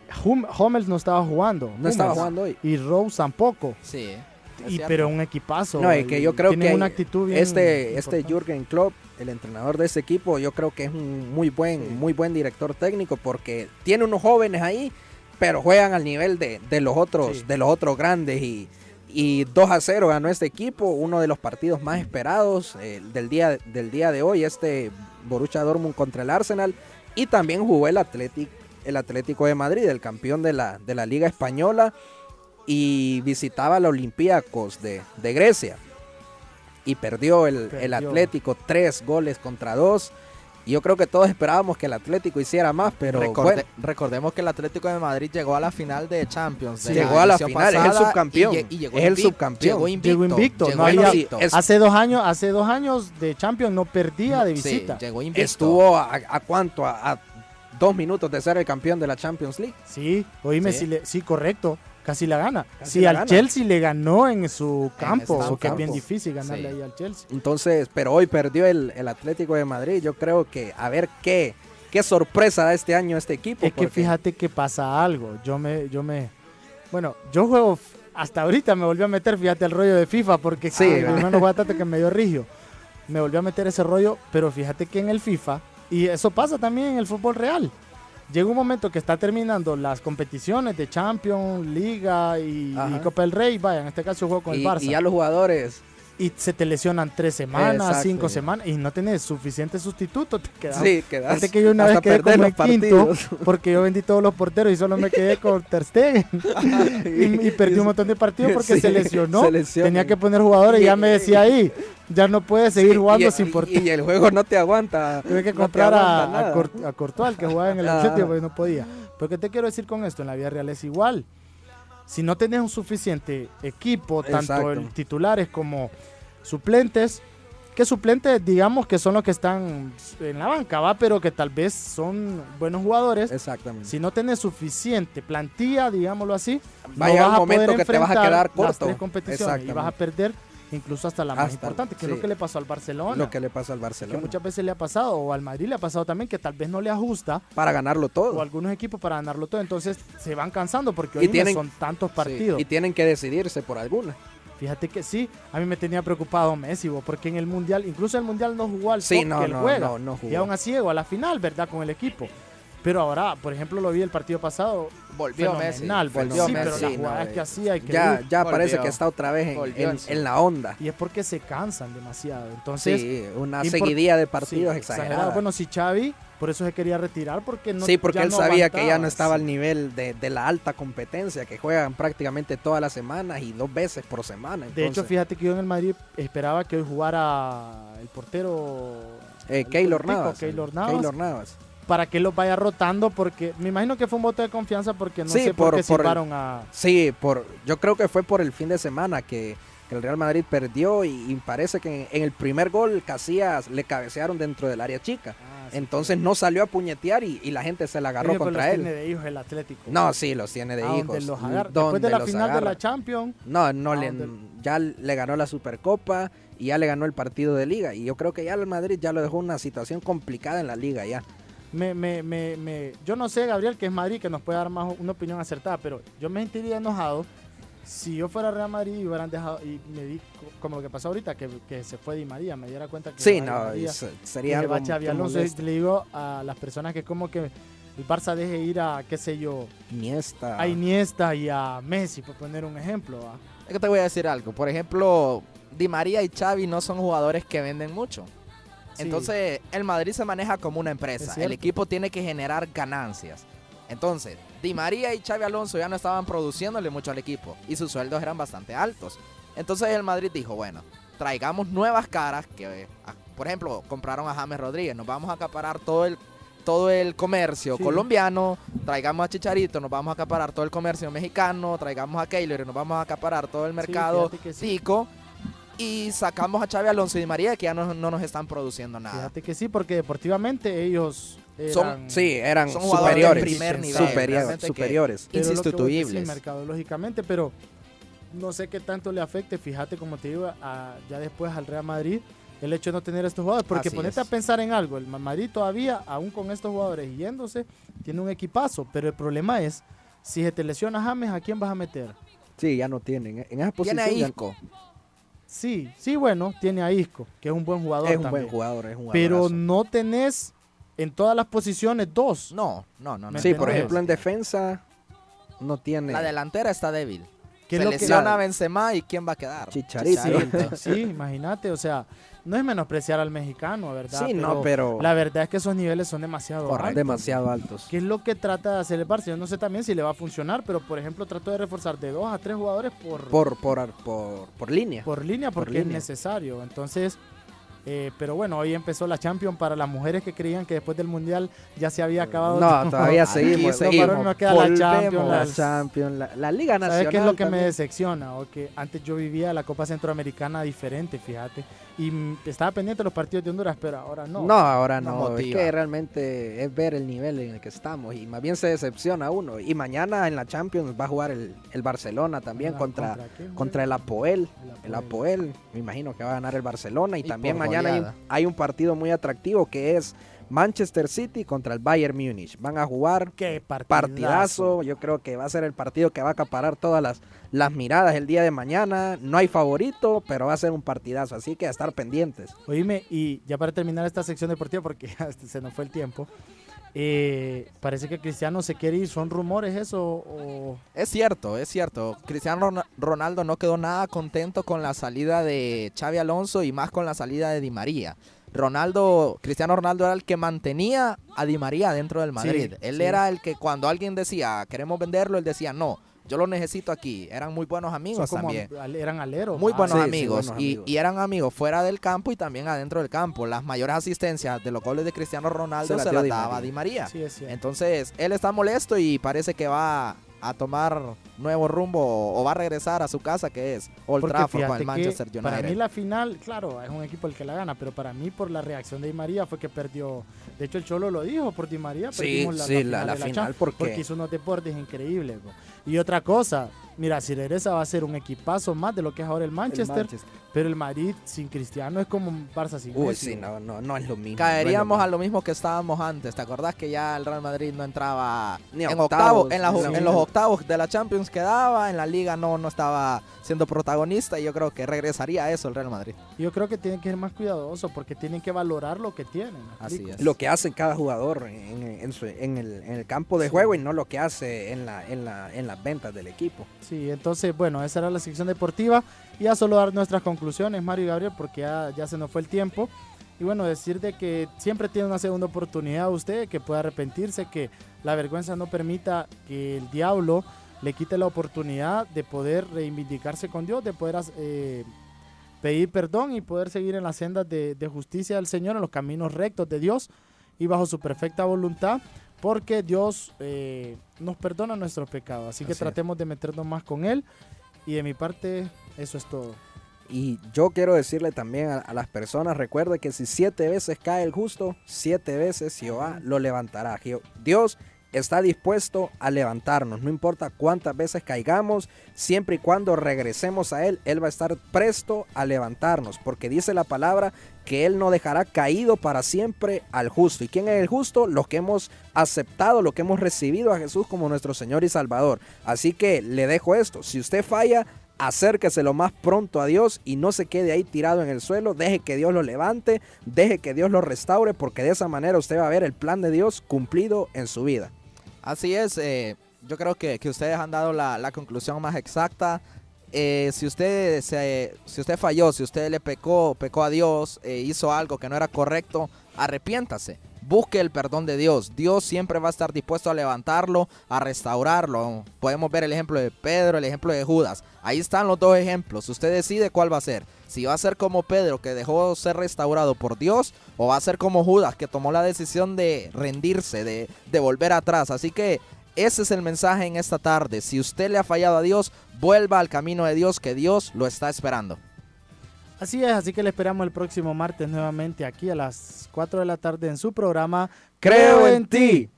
Hummels no estaba jugando. No estaba Hummels. jugando hoy. Y Rose tampoco. Sí. Pero un equipazo. No, es que yo creo tiene que una actitud bien este importante. Jürgen Klopp, el entrenador de ese equipo, yo creo que es un muy buen director técnico porque tiene unos jóvenes ahí, pero juegan al nivel de los otros grandes y 2-0 ganó este equipo, uno de los partidos más esperados del día de hoy, este Borussia Dortmund contra el Arsenal, y también jugó el Atlético de Madrid, el campeón de la Liga Española, y visitaba al Olympiacos de Grecia y perdió el Atlético 3-2. Y yo creo que todos esperábamos que el Atlético hiciera más, pero bueno. Recordemos que el Atlético de Madrid llegó a la final de Champions. Sí, llegó a la final, es el subcampeón. Es el subcampeón. Llegó invicto. No había- hace 2 años de Champions no perdía de visita. Sí, llegó invicto. Estuvo a cuánto, a 2 minutos de ser el campeón de la Champions League. Sí, oíme, Sí. sí, correcto. Casi la gana. Casi Sí, la al gana. Chelsea le ganó en su campo, su que es campo. bien difícil ganarle Sí. ahí al Chelsea. Entonces, pero hoy perdió el Atlético de Madrid. Yo creo que a ver qué sorpresa da este año este equipo. Es que fíjate que pasa algo. Bueno, yo juego, hasta ahorita me volví a meter, fíjate, el rollo de FIFA, porque Sí, mi ¿verdad? hermano Guatate que me dio rigio. Me volvió a meter ese rollo, pero fíjate que en el FIFA, y eso pasa también en el fútbol real, llega un momento que está terminando las competiciones de Champions, Liga y Ajá. Copa del Rey, vaya, en este caso yo juego con el Barça. Y ya los jugadores. Y se te lesionan 3 semanas, Exacto. 5 semanas, y no tenés suficiente sustituto, te quedas. Sí, quedas. Fíjate que yo una vez hasta quedé perder como los el quinto, partidos. porque yo vendí todos los porteros y solo me quedé con Ter Stegen. y perdí un montón de partidos porque Sí, se lesionó. se lesiona. Tenía que poner jugadores y ya me decía ahí, ya no puedes seguir jugando sin portero. Y el juego no te aguanta. Tuve que no te comprar aguanta nada. a Courtois, que jugaba en el Ah. Atlético, porque no podía. Pero ¿qué te quiero decir con esto? En la vida real es igual. Si no tenés un suficiente equipo, tanto Exacto. el titulares como suplentes, que suplentes digamos que son los que están en la banca, va, pero que tal vez son buenos jugadores. Exactamente. Si no tenés suficiente plantilla, digámoslo así, Va a llegar un vas momento poder que te vas a enfrentar quedar las corto. 3 competiciones y vas a Exactamente. perder incluso hasta la más Hasta, importante, que es sí. lo que le pasó al Barcelona. Lo que le pasa al Que Barcelona. muchas veces le ha pasado, o al Madrid le ha pasado también, que tal vez no le ajusta, Para ganarlo o todo. algunos equipos para ganarlo todo, entonces se van cansando porque Y hoy tienen- son tantos Sí, partidos. y tienen que decidirse por alguna. Fíjate que sí, a mí me tenía preocupado Messi, porque en el Mundial, incluso el Mundial no jugó al Sí, toque no, que él no, juega, no jugó. y aún así llegó a la final, ¿verdad? Con el equipo. Pero ahora, por ejemplo, lo vi el partido pasado, Volvió Messi. fenomenal, Volvió sí, Messi. pero las no, jugadas que hacía y que Ya Volvió. parece que está otra vez Volvió en, en su- en la onda. y es porque se cansan demasiado. Entonces, Sí, una import- seguidilla de partidos sí, exagerada. Bueno, si Xavi, por eso se quería retirar, porque no Sí, porque ya él no sabía que ya no aguantaba, estaba sí. al nivel de la alta competencia, que juegan prácticamente todas las semanas y 2 veces por semana. De hecho, Entonces, fíjate que yo en el Madrid esperaba que hoy jugara el portero Keylor el tico, Navas. Keylor Keylor Navas, Navas. para que lo vaya rotando, porque me imagino que fue un voto de confianza, porque no Sí, sé por qué por el- silbaron a... Sí, yo creo que fue por el fin de semana que el Real Madrid perdió y parece que en el primer gol Casillas le cabecearon dentro del área chica. Entonces no salió a puñetear y la gente se la agarró contra él. Tiene de hijos el Atlético. No, sí, los tiene de A donde hijos. los agarra. Donde Después de la los final de agarra. la Champions, No, a le, donde- ya le ganó la Supercopa y ya le ganó el partido de Liga. Y yo creo que ya el Madrid ya lo dejó en una situación complicada en la Liga ya. yo no sé, Gabriel, que es Madrid, que nos puede dar más una opinión acertada, pero yo me sentiría enojado si yo fuera Real Madrid y hubieran dejado, y me di como lo que pasó ahorita, que se fue Di María, me diera cuenta que Sí, se va Di no, María, sería que algo va Xavi que Alonso, y molesta. le digo a las personas que como que el Barça deje ir a, qué sé yo, Iniesta. a Iniesta y a Messi, por poner un ejemplo. ¿va? Es que te voy a decir algo. Por ejemplo, Di María y Xavi no son jugadores que venden mucho. Sí. Entonces, el Madrid se maneja como una Es empresa. cierto. El equipo tiene que generar ganancias. Entonces, Di María y Xavi Alonso ya no estaban produciéndole mucho al equipo y sus sueldos eran bastante altos. Entonces, el Madrid dijo, bueno, traigamos nuevas caras que, por ejemplo, compraron a James Rodríguez. Nos vamos a acaparar todo el comercio Sí. colombiano, traigamos a Chicharito, nos vamos a acaparar todo el comercio mexicano, traigamos a Keylor y nos vamos a acaparar todo el mercado fíjate que sí. tico. y sacamos a Xavi Alonso y Di María, que ya no nos están produciendo nada. Fíjate que sí, porque deportivamente ellos Son- eran Son jugadores de superiores. primer nivel, realmente que- superiores. Pero lo que vos Insustituibles. decís, mercadológicamente, pero no sé qué tanto le afecte, fíjate, como te digo, ya después al Real Madrid, el hecho de no tener estos jugadores, porque Así ponete es. a pensar en algo, el Madrid todavía, aún con estos jugadores yéndose, tiene un equipazo, pero el problema es, si se te lesiona James, ¿a quién vas a meter? Sí, ya no tienen. En esa posición Tiene a ya- Isco. Sí, bueno, tiene a Isco, que es un buen jugador es un también, buen jugador, es un pero jugadorazo. no tenés en todas las posiciones dos. No. Sí, por ¿entendés? ejemplo, en defensa no tiene La delantera está débil. ¿Qué es Se lo que- lesiona a Benzema y ¿quién va a quedar? Chicharito. Sí, imagínate, o sea, no es menospreciar al mexicano, ¿verdad? Sí, no, pero La verdad es que esos niveles son demasiado altos. demasiado altos. ¿Qué es lo que trata de hacer el Barça? Yo no sé también si le va a funcionar, pero por ejemplo trato de reforzar de 2 a 3 jugadores Por línea. por línea porque línea. es necesario. Entonces, pero bueno, hoy empezó la Champions para las mujeres que creían que después del Mundial ya se había acabado. No, todavía Aquí seguimos. Los varones nos queda la Champions, La las- Champions, la Liga Nacional. ¿Sabes qué es lo que me también. decepciona? O que antes yo vivía la Copa Centroamericana diferente, fíjate. Y estaba pendiente de los partidos de Honduras, pero ahora no. No, ahora No no. Es motiva. que realmente es ver el nivel en el que estamos y más bien se decepciona uno. Y mañana en la Champions va a jugar el Barcelona también Ah, contra quién, el Apoel. El Apoel, me imagino que va a ganar el Barcelona. Y, Y también por mañana goleada. hay un partido muy atractivo que es Manchester City contra el Bayern Múnich. Van a jugar Qué partidazo. Yo creo que va a ser el partido que va a acaparar todas las miradas el día de mañana. No hay favorito, pero va a ser un partidazo. Así que a estar pendientes. Oíme, y ya para terminar esta sección deportiva, porque ya se nos fue el tiempo, parece que Cristiano se quiere ir. ¿Son rumores eso? O... Es cierto. Cristiano Ronaldo no quedó nada contento con la salida de Xavi Alonso y más con la salida de Di María. Cristiano Ronaldo era el que mantenía a Di María dentro del Madrid. Él sí. era el que cuando alguien decía, queremos venderlo, él decía, no, yo lo necesito aquí. Eran muy buenos son amigos como también. eran aleros. Muy ah, buenos sí, amigos, buenos y, amigos. y eran amigos fuera del campo y también adentro del campo. Las mayores asistencias de los goles de Cristiano Ronaldo Se se las dio las Di daba María. Di María. Sí, es cierto. Entonces, él está molesto y parece que va a tomar nuevo rumbo o va a regresar a su casa, que es Old Porque Trafford con fíjate el que Manchester United. para mí la final, claro, es un equipo el que la gana, pero para mí por la reacción de Di María fue que perdió. De hecho, el Cholo lo dijo, por Di María Sí, perdimos la sí, final, la de final, Champions, porque- porque hizo unos deportes increíbles. Bro. Y otra cosa, mira, si regresa va a ser un equipazo más de lo que es ahora el Manchester, pero el Madrid sin Cristiano es como un Barça sin Uy, Messi, sí, bro. no es lo mismo. Caeríamos no a es lo mismo que estábamos antes. ¿Te acordás que ya el Real Madrid no entraba Ni a en octavos, octavos? sí. En los octavos de la Champions quedaba, en la Liga no estaba siendo protagonista y yo creo que regresaría a eso el Real Madrid. Yo creo que tienen que ser más cuidadosos porque tienen que valorar lo que tienen. ¿me Así explico? es. lo que hace cada jugador en el campo de juego y no lo que hace en las ventas del equipo. Sí, entonces, bueno, esa era la sección deportiva. Y ya solo dar nuestras conclusiones, Mario y Gabriel, porque ya se nos fue el tiempo. Y bueno, decir de que siempre tiene una segunda oportunidad usted, que pueda arrepentirse, que la vergüenza no permita que el diablo le quite la oportunidad de poder reivindicarse con Dios, de poder pedir perdón y poder seguir en las sendas de justicia del Señor, en los caminos rectos de Dios y bajo su perfecta voluntad, porque Dios nos perdona nuestros pecados. Así que Así es. tratemos de meternos más con Él. Y de mi parte, eso es todo. Y yo quiero decirle también a las personas, recuerde que si 7 veces cae el justo, 7 veces Jehová lo levantará. Dios está dispuesto a levantarnos, no importa cuántas veces caigamos, siempre y cuando regresemos a Él, Él va a estar presto a levantarnos, porque dice la palabra que Él no dejará caído para siempre al justo. ¿Y quién es el justo? Los que hemos aceptado, los que hemos recibido a Jesús como nuestro Señor y Salvador. Así que le dejo esto, si usted falla, acérquese lo más pronto a Dios y no se quede ahí tirado en el suelo, deje que Dios lo levante, deje que Dios lo restaure, porque de esa manera usted va a ver el plan de Dios cumplido en su vida. Así es, yo creo que ustedes han dado la conclusión más exacta. Si usted falló, si usted le pecó a Dios, hizo algo que no era correcto, arrepiéntase. Busque el perdón de Dios. Dios siempre va a estar dispuesto a levantarlo, a restaurarlo. Podemos ver el ejemplo de Pedro, el ejemplo de Judas. Ahí están los dos ejemplos. Usted decide cuál va a ser. Si va a ser como Pedro, que dejó ser restaurado por Dios, o va a ser como Judas, que tomó la decisión de rendirse, de volver atrás. Así que ese es el mensaje en esta tarde. Si usted le ha fallado a Dios, vuelva al camino de Dios, que Dios lo está esperando. Así es, así que le esperamos el próximo martes nuevamente aquí a las 4 de la tarde en su programa Creo en ti.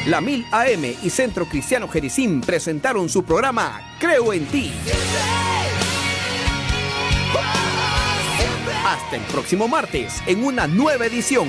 La 1000 AM y Centro Cristiano Jericín presentaron su programa Creo en ti. Hasta el próximo martes en una nueva edición.